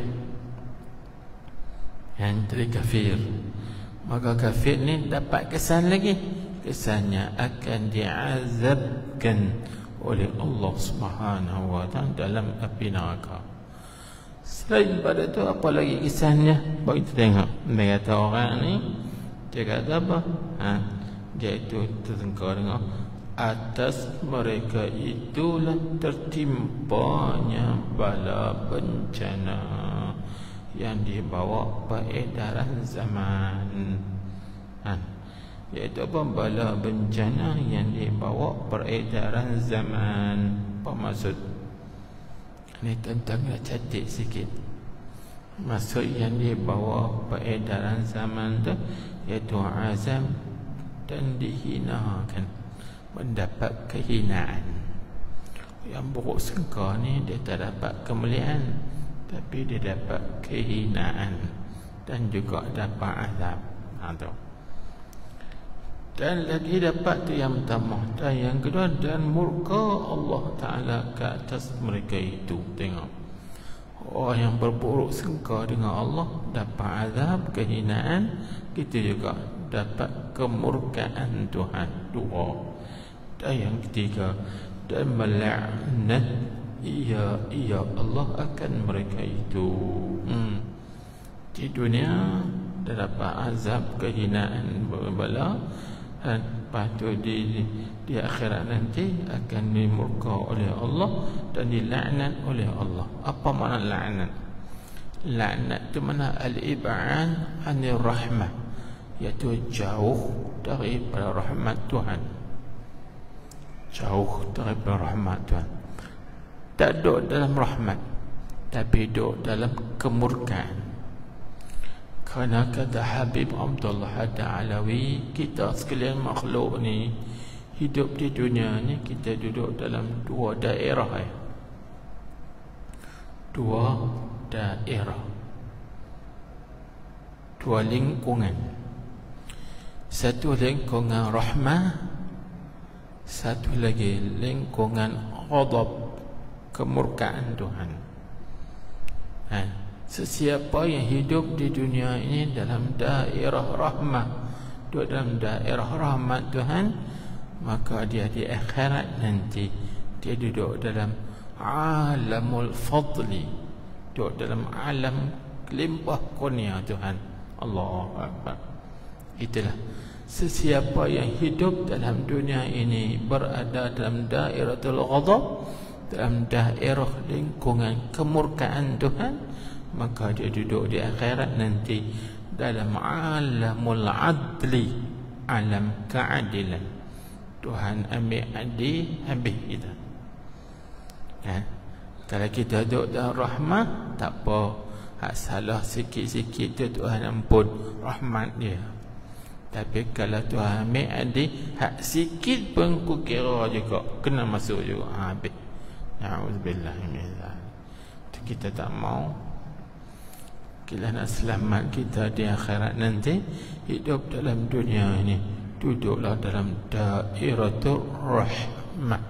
Yang jadi kafir. Maka kafir ni dapat kesan lagi. Kesannya akan diazabkan oleh Allah Subhanahu wa taala dalam api neraka. Selain pada itu apa lagi kesannya? Bagi kita tengok. Dia kata orang ni, dia kata apa? Dia itu tertengkar dengan atas mereka itulah tertimpanya bala bencana yang dibawa peredaran zaman. Iaitu apa? Bala bencana yang dibawa peredaran zaman. Apa maksud? Ini tentang nak catik sikit. Maksud yang dibawa peredaran zaman tu iaitu azam dan dihinakan, mendapat kehinaan. Yang buruk sangka ni dia tak dapat kemuliaan, tapi dia dapat kehinaan dan juga dapat azab. Dan lagi dapat tu yang pertama. Dan yang kedua, dan murka Allah Ta'ala ke atas mereka itu. Tengok, orang yang berburuk sangka dengan Allah dapat azab, kehinaan. Kita juga dapat kemurkaan Tuhan. Dua. Dan yang ketiga, dan melaknat ia Allah akan mereka itu. Di dunia dia dapat azab, kehinaan, bala. Dan lepas tu di akhirat nanti akan dimurka oleh Allah dan dilaknat oleh Allah. Apa makna laknat? Laknat itu mana al-ib'an anir rahmah, iaitu jauh daripada rahmat Tuhan. Jauh daripada rahmat Tuhan. Tak duduk dalam rahmat, tapi duduk dalam kemurkaan. Kerana kata Habib Abdullah Ad-Alawi, kita sekalian makhluk ni hidup di dunia ni, kita duduk dalam dua daerah. Dua daerah, dua lingkungan. Satu lingkungan rahmah, satu lagi lingkungan ghadab, kemurkaan Tuhan. Sesiapa yang hidup di dunia ini dalam daerah rahmah, duduk dalam daerah rahmat Tuhan, maka dia di akhirat nanti dia duduk dalam alamul fadli, duduk dalam alam limpah kurnia Tuhan. Allahu Akbar. Itulah sesiapa yang hidup dalam dunia ini berada dalam daeratul ghadab, dalam daerah lingkungan kemurkaan Tuhan, maka dia duduk di akhirat nanti dalam alamul adli, alam keadilan. Tuhan ambil adil, habis kita. Kalau kita duduk dalam rahmat, tak apa, hak salah sikit-sikit tu Tuhan ampun, rahmat dia. Tapi kalau Tuhan ambil adil, hak sikit pun ku kira juga kena masuk juga, habis. Na'udzubillah min dzalik. Kita tak mau. Kita nak selamat kita di akhirat nanti, hidup dalam dunia ini duduklah dalam dairatul rahmah,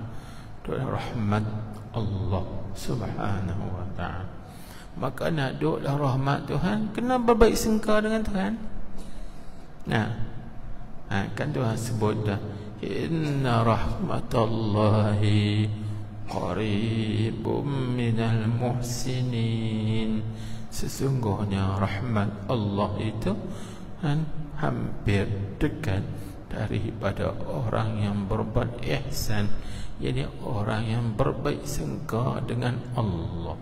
rahmat Allah Subhanahu wa ta'ala. Maka nak duduklah rahmat Tuhan, kena berbaik sangka dengan Tuhan. Kan Tuhan sebut dah, inna rahmatallahi qaribum minal muhsinin. Sesungguhnya rahmat Allah itu hampir dekat daripada orang yang berbuat ihsan, yakni orang yang berbaik sangka dengan Allah.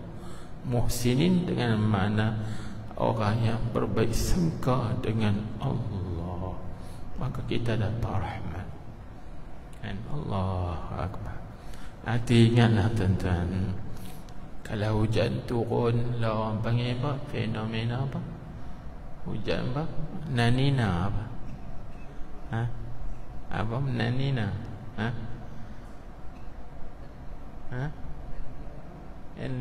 Muhsinin dengan mana orang yang berbaik sangka dengan Allah, maka kita dapat rahmat. Allah Akbar. Hati ingatlah tuan-tuan, kalau hujan turun, lah orang panggil apa? Fenomena apa? Hujan apa? Nanina apa? Apa nanina? El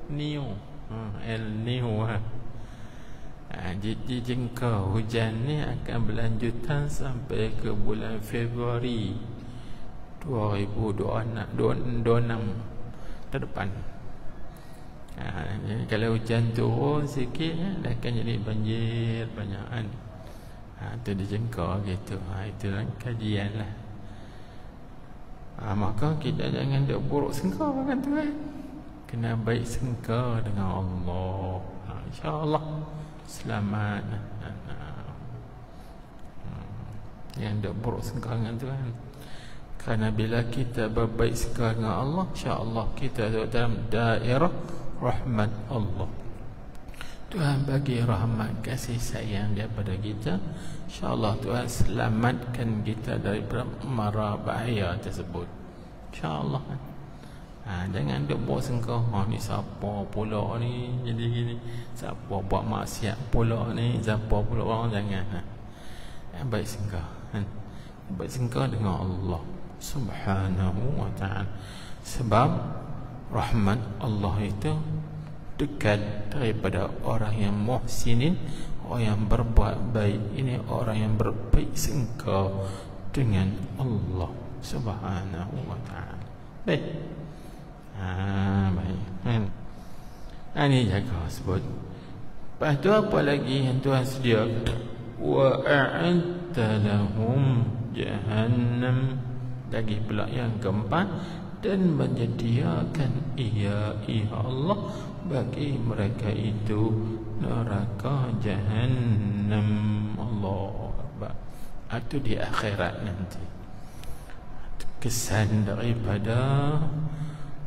Nino. El Nino. Jadi jangka hujan ni akan berlanjutan sampai ke bulan Februari 2026 ke depan. Jadi kalau hujan turun sikit, dah akan jadi banjir banyakan. Itu dijangka gitu. Itu kajian lah. Maka kita jangan duk buruk sangka dengan Tuhan, kena baik sangka dengan Allah. InsyaAllah selamat. Yang duk buruk sangka dengan Tuhan, kerana bila kita berbaik sangka dengan Allah, insyaAllah kita duduk dalam daerah rahmat Allah. Tuhan bagi rahmat kasih sayang daripada kita. InsyaAllah Tuhan selamatkan kita daripada mara bahaya tersebut, InsyaAllah. Jangan duk buat sangka, ni siapa pula ni jadi gini, siapa buat maksiat pula ni, siapa pula orang. Jangan. Baik sangka, baik sangka dengan Allah Subhanahu wa ta'ala. Sebab rahmat Allah itu dekat daripada orang yang muhsinin, orang yang berbuat baik. Ini orang yang berbaik sangka dengan Allah Subhanahu wa ta'ala. Baik. Baik. Ini jaga sebut. Lepas tu apa lagi yang Tuhan sediakan? Wa a'adta lahum jahannam. Lagi pula yang keempat, dan menyediakan ia Allah bagi mereka itu neraka jahannam. Allah Akbar. Itu di akhirat nanti. Kesan daripada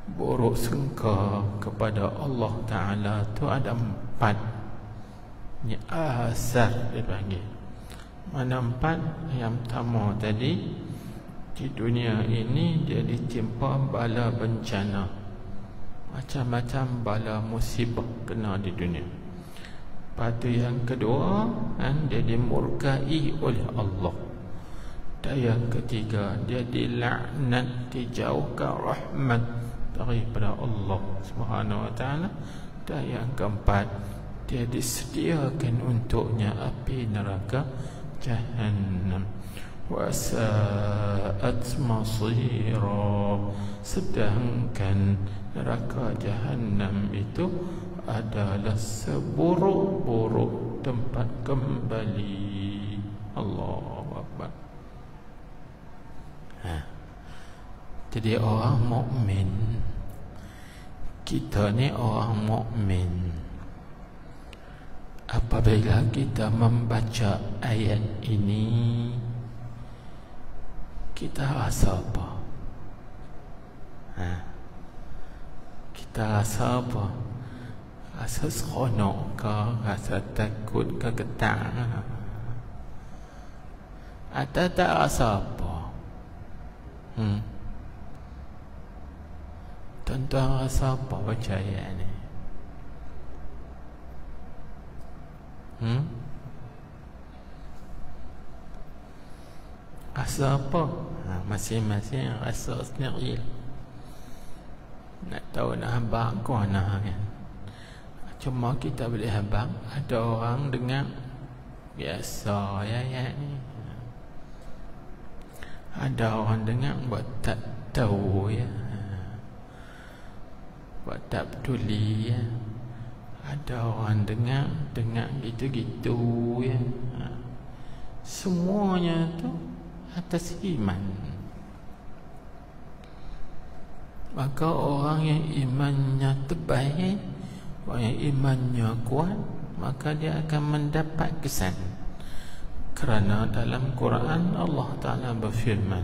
buruk sangka kepada Allah Ta'ala tu ada 4. Ini asar dipanggil. Mana 4? Yang pertama tadi, di dunia ini dia ditimpa bala bencana, macam-macam bala musibah kena di dunia. Lepas tu yang kedua, dia dimurkai oleh Allah. Dan yang ketiga, dia dilaknat, dijauhkan rahmat daripada Allah Subhanahu wa ta'ala. Dan yang keempat, dia disediakan untuknya api neraka jahannam. Wasa'at masira. Sedangkan neraka jahannam itu adalah seburuk-buruk tempat kembali. Allahu Akbar. Jadi orang mukmin, kita ni orang mukmin, apabila kita membaca ayat ini, kita rasa apa? Kita rasa apa? Rasa seronok ke? Rasa takut ke? Getar? Atau tak rasa apa? Tuan-tuan rasa apa baca ayat ni? Rasa apa? Masing-masing rasa sendiri. Nak tahu nak habang ke mana kan? Cuma kita boleh habang, ada orang dengar biasa ayat ni. Ada orang dengar buat tak tahu ya, buat tak peduli ya. Ada orang dengar gitu-gitu ya. Semuanya tu atas iman. Maka orang yang imannya tebal, orang yang imannya kuat, maka dia akan mendapat kesan. Kerana dalam Quran Allah Ta'ala berfirman,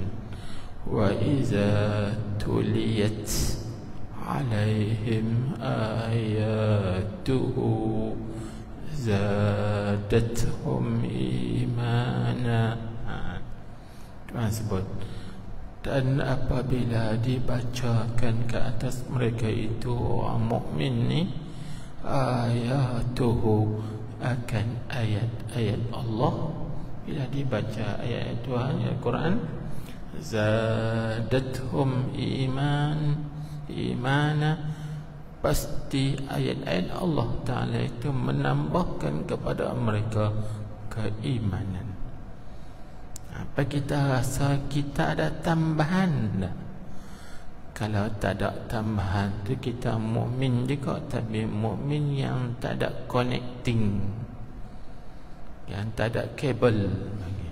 wa iza tuliyat alaihim ayatuhu zadatuhum imana. Tuhan sebut, dan apabila dibacakan ke atas mereka itu orang mukmin ni ayatuhu, akan ayat-ayat Allah, bila dibaca ayat Tuhan Al-Quran, zadatuhum imana, pasti ayat-ayat Allah Ta'ala itu menambahkan kepada mereka keimanan. Apa kita rasa kita ada tambahan tak? Kalau tak ada tambahan tu kita mukmin juga, tapi mukmin yang tak ada connecting, yang tak ada kabel lagi.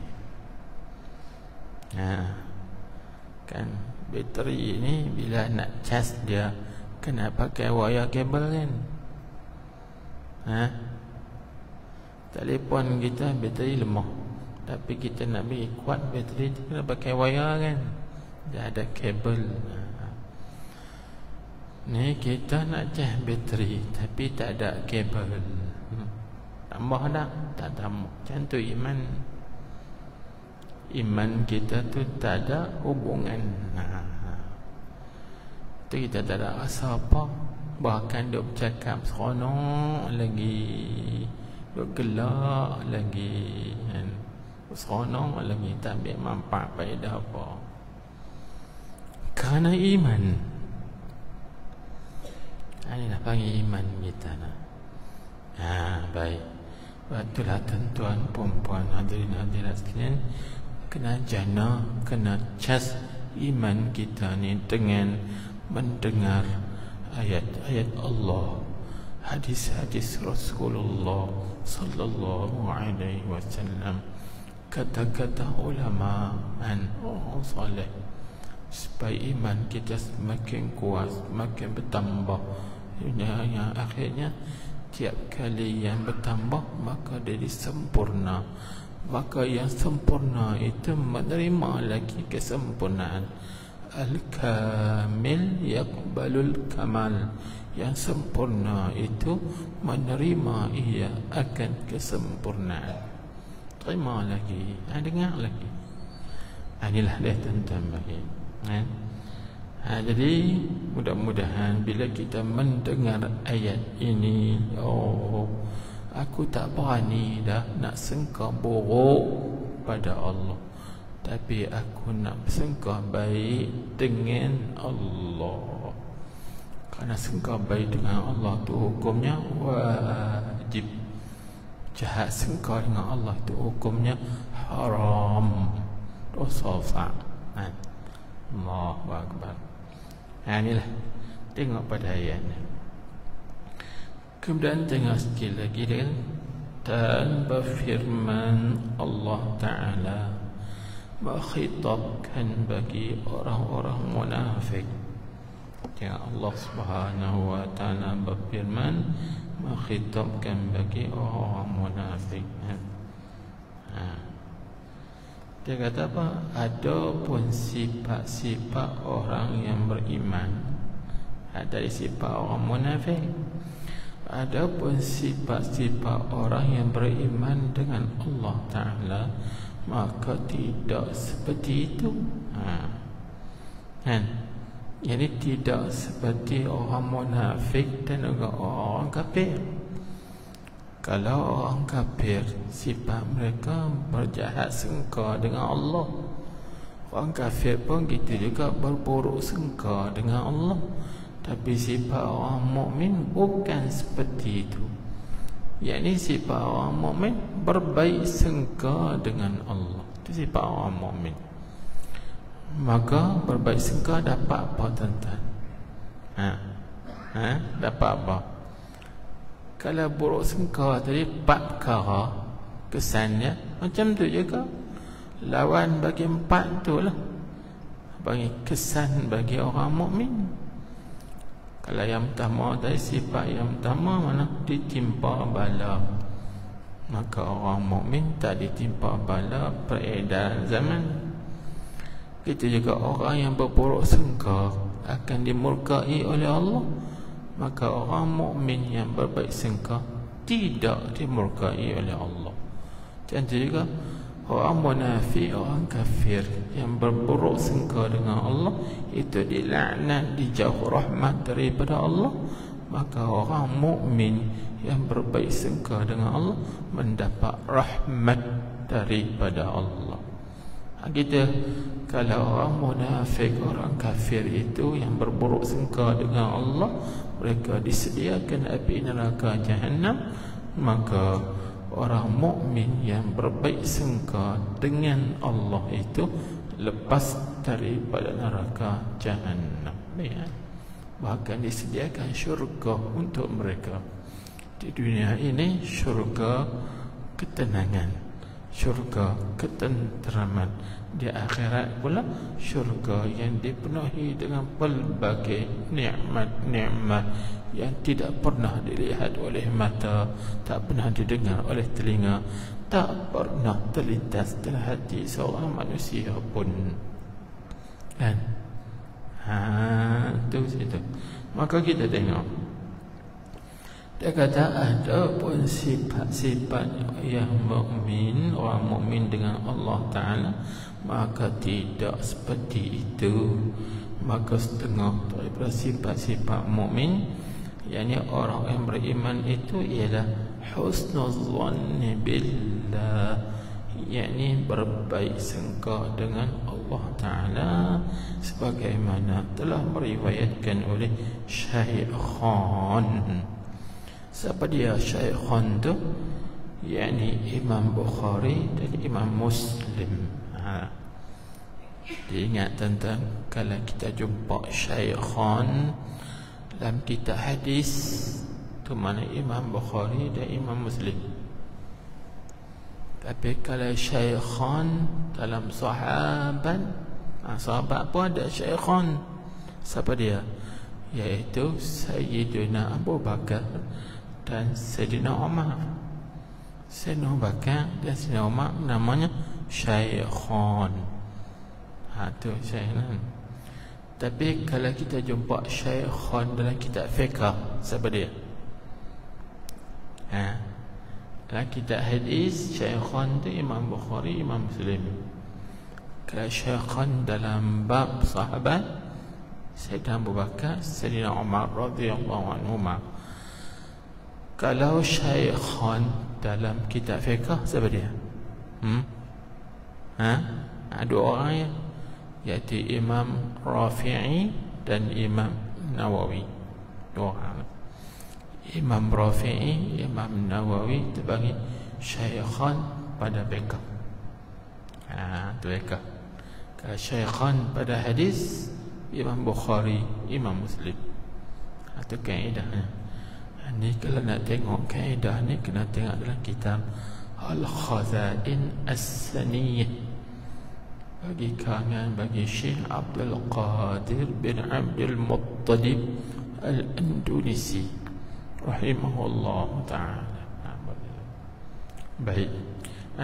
Kan bateri ni bila nak cas dia kena pakai wire kabel kan. Telefon kita bateri lemah, tapi kita nak bagi kuat bateri tu kena pakai wire kan. Dia ada kabel. Ni kita nak cas bateri tapi tak ada kabel. Tambah tak? Tak tambah. Macam tu iman. Iman kita tu tak ada hubungan. Tu kita tak ada rasa apa. Bahkan duk bercakap seronok lagi, duk gelak lagi, seronok lagi, tak ambil manfaat faedah apa. Kerana iman. Inilah panggil iman kita nak. Baik. Itulah tuan-tuan, puan-puan, hadirin hadirat sekalian, kena jana, kena cas iman kita ni dengan mendengar ayat-ayat Allah, hadis-hadis Rasulullah sallallahu alaihi wasallam, kata-kata ulama dan orang saleh, supaya iman kita semakin kuat, semakin bertambah. Yang akhirnya tiap kali yang bertambah maka jadi sempurna. Maka yang sempurna itu menerima lagi kesempurnaan. Al-kamil yaqbalul kamal. Yang sempurna itu menerima ia akan kesempurnaan. Terima lagi, dengar lagi. Inilah dia tuan-tuan bagi. Jadi mudah-mudahan bila kita mendengar ayat ini, aku tak berani dah nak sangka buruk pada Allah, tapi aku nak sangka baik dengan Allah. Kerana sangka baik dengan Allah tu hukumnya wajib. Jahat sangka dengan Allah tu hukumnya haram, dosa besar. Allahu Akbar. Inilah, tengok pada ayat ni. Kemudian tengok sikit lagi dia, dan berfirman Allah Ta'ala mengkhitabkan bagi orang-orang munafik. Ya, Allah Subhanahu wa Ta'ala berfirman mengkhitabkan bagi orang munafik. Dia kata apa? Ada pun sifat-sifat orang yang beriman. Dari sifat orang munafik. Ada pun sifat-sifat orang yang beriman dengan Allah Ta'ala, maka tidak seperti itu. Jadi tidak seperti orang munafik dan juga orang kafir. Kalau orang kafir, sifat mereka berjahat sangka dengan Allah. Orang kafir pun gitu juga, berburuk sangka dengan Allah. Tapi sifat orang mukmin bukan seperti itu. yakni sifat orang mukmin berbaik sangka dengan Allah. Itu sifat orang mukmin. Maka berbaik sangka dapat apa tuan-tuan? Dapat apa? Kalau buruk sangka tadi 4 perkara kesannya macam tu juga. Lawan bagi 4 tu lah, bagi kesan bagi orang mukmin. Kalau yang pertama tadi, sifat yang pertama mana? Ditimpa bala. Maka orang mukmin tak ditimpa bala peredaran zaman. Itu juga orang yang berburuk sangka akan dimurkai oleh Allah. Maka orang mukmin yang berbaik sangka tidak dimurkai oleh Allah. Contoh juga orang munafik, orang kafir yang berburuk sangka dengan Allah, itu dilaknat, dijauh rahmat daripada Allah. Maka orang mukmin yang berbaik sangka dengan Allah mendapat rahmat daripada Allah. Kita kalau orang munafik, orang kafir itu yang berburuk sangka dengan Allah, mereka disediakan api neraka Jahannam. Maka orang mukmin yang berbaik sangka dengan Allah itu lepas daripada neraka Jahannam, bahkan disediakan syurga untuk mereka. Di dunia ini syurga ketenangan, syurga ketenteraman. Di akhirat pula syurga yang dipenuhi dengan pelbagai nikmat-nikmat yang tidak pernah dilihat oleh mata, tak pernah didengar oleh telinga, tak pernah terlintas dalam hati seorang manusia pun. Kan? Itu situ. Maka kita tengok, dia kata ada pun sifat-sifat yang mukmin, orang mukmin dengan Allah Ta'ala, maka tidak seperti itu. Maka setengah daripada sifat-sifat mukmin, yakni orang yang beriman itu ialah husnuzanni billah, yakni berbaik sangka dengan Allah Ta'ala, sebagaimana telah meriwayatkan oleh Syaikhan. Siapa dia Syaikhan tu? Yakni Imam Bukhari dan Imam Muslim. Diingat tentang kalau kita jumpa Syaikhan dalam kitab hadis tu, mana Imam Bukhari dan Imam Muslim. Tapi kalau Syaikhan dalam sahabat, sahabat pun ada Syaikhan. Siapa dia? Iaitu Sayyidina Abu Bakar dan Sayyidina Umar. Sayyidina Abu Bakar dan Sayyidina Umar namanya Syaikhan. Tu Syaikhan. Tapi kalau kita jumpa Syaikhan dalam kitab fiqh, siapa dia? Dalam kitab hadis, Syaikhan tu Imam Bukhari, Imam Muslim. Kalau Syaikhan dalam bab sahabat, Sayyidina Abu Bakar, Sayyidina Umar radhiyallahu anhuma. Kalau Syaikhan dalam kitab fiqh, siapa dia? Ada orang ya, iaitu Imam Rafi'i dan Imam Nawawi. Dua orang. Imam Rafi'i, Imam Nawawi terbagi Syaikhan pada fiqh. Tu fiqh. Kalau Syaikhan pada hadis, Imam Bukhari, Imam Muslim. Itu kaedahnya. Ni kalau nak tengok kaedah ni, kena tengok dalam kitab Al-Khazain As-Saniyah, bagi karangan bagi Syekh Abdul Qadir bin Abdul Muttalib Al-Indonesi rahimahullah ta'ala. Baik,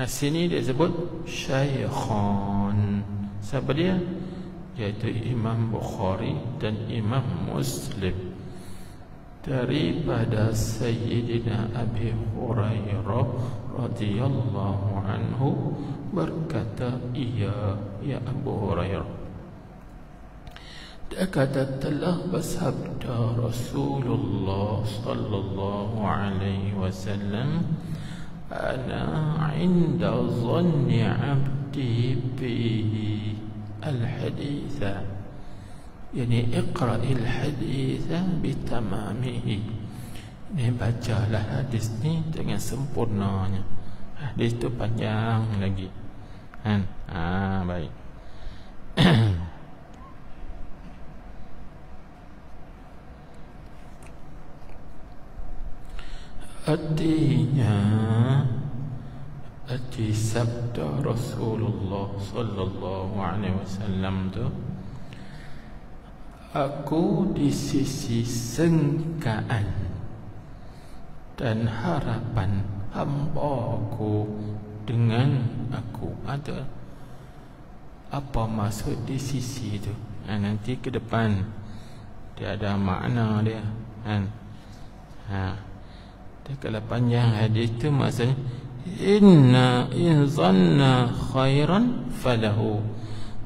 sini dia sebut Syaikhan. Siapa dia? Iaitu Imam Bukhari dan Imam Muslim. Daripada Sayyidina Abi Hurairah radhiyallahu anhu berkata, ya Abu Hurairah, dia kata telah bersabda Rasulullah sallallahu alaihi wasallam, ana inda dhanni abdi bihi al-haditha, yani iqra'il haditha bitamamihi, Ni bacalah hadis ni dengan sempurnanya. Hadis tu panjang lagi kan? Baik. Artinya arti sabda Rasulullah sallallahu alaihi wasallam tu, aku di sisi sengkaan dan harapan hamba-Ku dengan aku. Ada apa maksud di sisi tu? Nanti ke depan dia ada makna dia kan. Dia kalau panjang hadis tu maksudnya inna in zanna khairan falahu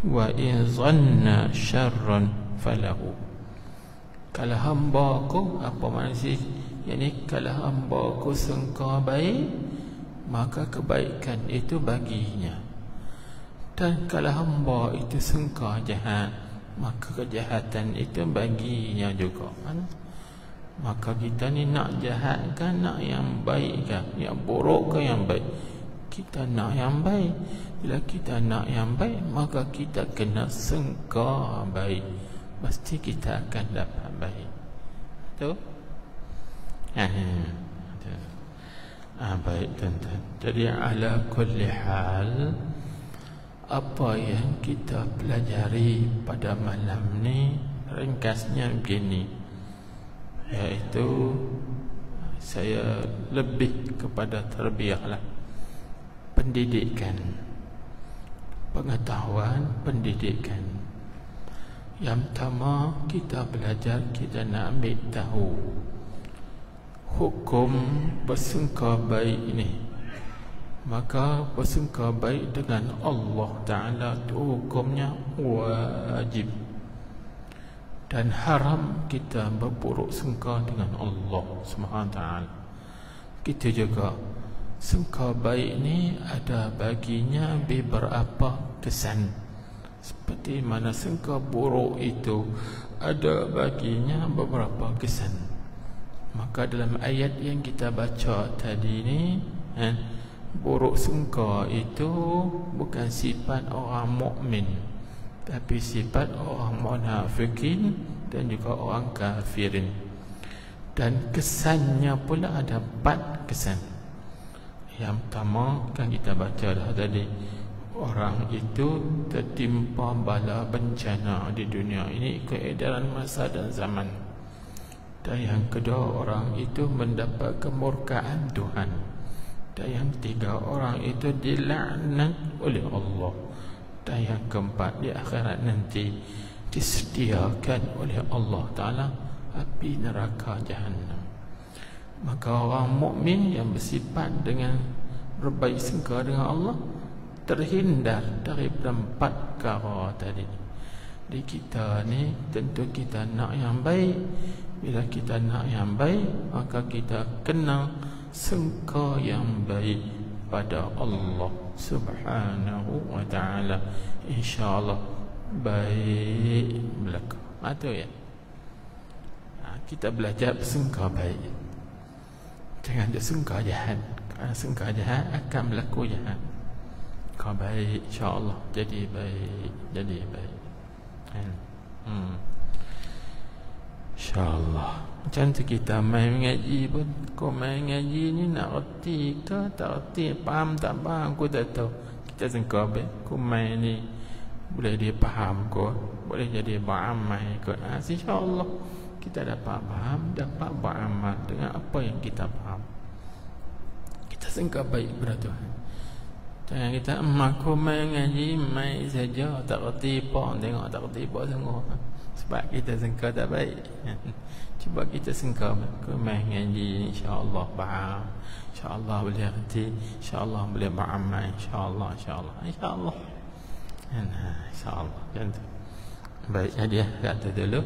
wa in zanna syarran falahu. Kalau hamba-Ku, apa maksud? Yani kalau hamba-Ku sangka baik, maka kebaikan itu baginya. Dan kalau hamba itu sangka jahat, maka kejahatan itu baginya juga. Maka kita ni nak jahat kan, nak yang baik kan, yang buruk kan yang baik? Kita nak yang baik. Bila kita nak yang baik, maka kita kena sangka baik. Pasti kita akan dapat baik. Betul? Baik tuan-tuan. Jadi ala kulli hal, apa yang kita pelajari pada malam ni ringkasnya begini, iaitu saya lebih kepada tarbiyahlah, pendidikan, pengetahuan, pendidikan. Yang pertama kita belajar, kita nak ambil tahu hukum bersangka baik ini. Maka bersangka baik dengan Allah Ta'ala itu hukumnya wajib, dan haram kita berburuk sangka dengan Allah SWT. Kita juga sangka baik ni ada baginya beberapa kesan, seperti mana sangka buruk itu ada baginya beberapa kesan. Maka dalam ayat yang kita baca tadi ni, buruk sangka itu bukan sifat orang mukmin, tapi sifat orang munafikin dan juga orang kafirin. Dan kesannya pula ada 4 kesan. Yang pertama kan kita baca dah tadi, orang itu tertimpa bala bencana di dunia ini ikut edaran masa dan zaman. Dan yang kedua, orang itu mendapat kemurkaan Tuhan. Dan yang ketiga, orang itu dilaknat oleh Allah. Dan yang keempat, di akhirat nanti disediakan oleh Allah Ta'ala api neraka Jahannam. Maka orang mukmin yang bersifat dengan berbaik sangka dengan Allah terhindar daripada 4 perkara tadi. Di kita ni tentu kita nak yang baik. Bila kita nak yang baik, maka kita kena sangka yang baik pada Allah Subhanahu wa ta'ala. InsyaAllah baik belaka. Itu ya. Kita belajar bersangka baik. Jangan ada sangka jahat. Kerana sangka jahat akan berlaku jahat. Kau baik, insyaAllah jadi baik. Jadi baik. InsyaAllah. Macam tu kita main mengaji pun. Kau main mengaji ni nak erti ke tak erti, faham tak faham, aku tak tahu. Kita sangka baik, kau main ni boleh dia faham kau, boleh jadi beramal kot. InsyaAllah kita dapat faham, dapat beramal dengan apa yang kita faham. Kita sangka baik kepada Tuhan. Jangan kita aku main ngaji, main saja, tak erti apa, tengok tak erti apa sungguh. Sebab kita sangka tak baik. Cuba kita sangka aku main ngaji, insya-Allah faham, insya-Allah boleh erti, insya-Allah boleh beramal, insya-Allah, insya-Allah, insya-Allah. InsyaAllah. Baik, hadiah kata dulu.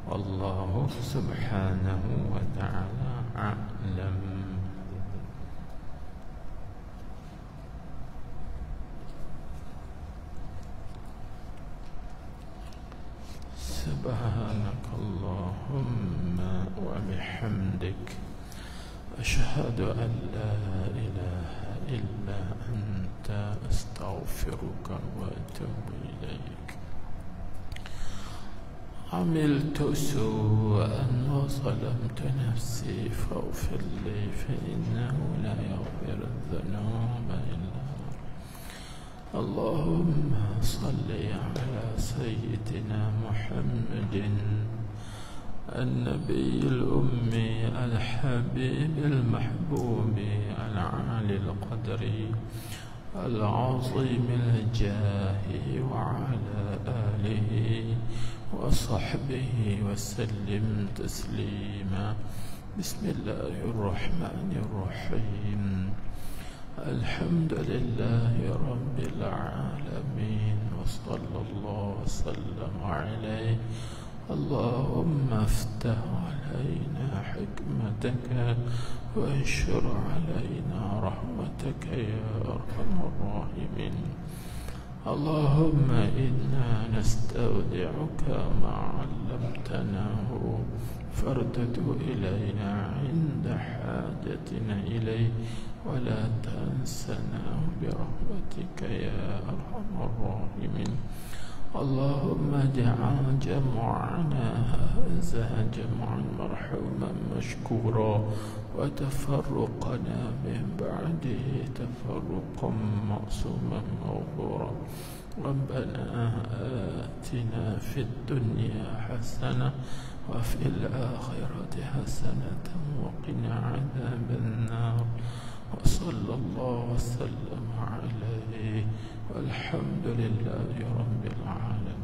Wallahu subhanahu wa ta'ala a'lam. Subhanakallahumma wa bihamdik أشهد أن لا إله إلا أنت أستغفرك وأتوب إليك. عملت سوءا وظلمت نفسي فاغفر لي فإنه لا يغفر الذنوب إلا أنت. اللهم صل على سيدنا محمد النبي الأمي الحبيب المحبوب العالي القدر العظيم الجاه وعلى آله وصحبه وسلم تسليما. بسم الله الرحمن الرحيم. الحمد لله رب العالمين وصلى الله وسلم عليه. اللهم افتح علينا حكمتك وانشر علينا رحمتك يا أرحم الراحمين. اللهم إنا نستودعك ما علمتناه فارده إلينا عند حاجتنا إليه ولا تنسناه برحمتك يا أرحم الراحمين. اللهم اجعل جمعنا هذا جمعا مرحوما مشكورا وتفرقنا من بعده تفرقا معصوما مغفورا. ربنا آتنا في الدنيا حسنة وفي الآخرة حسنة وقنا عذاب النار. وصلى الله وسلم عليه والحمد لله رب العالمين.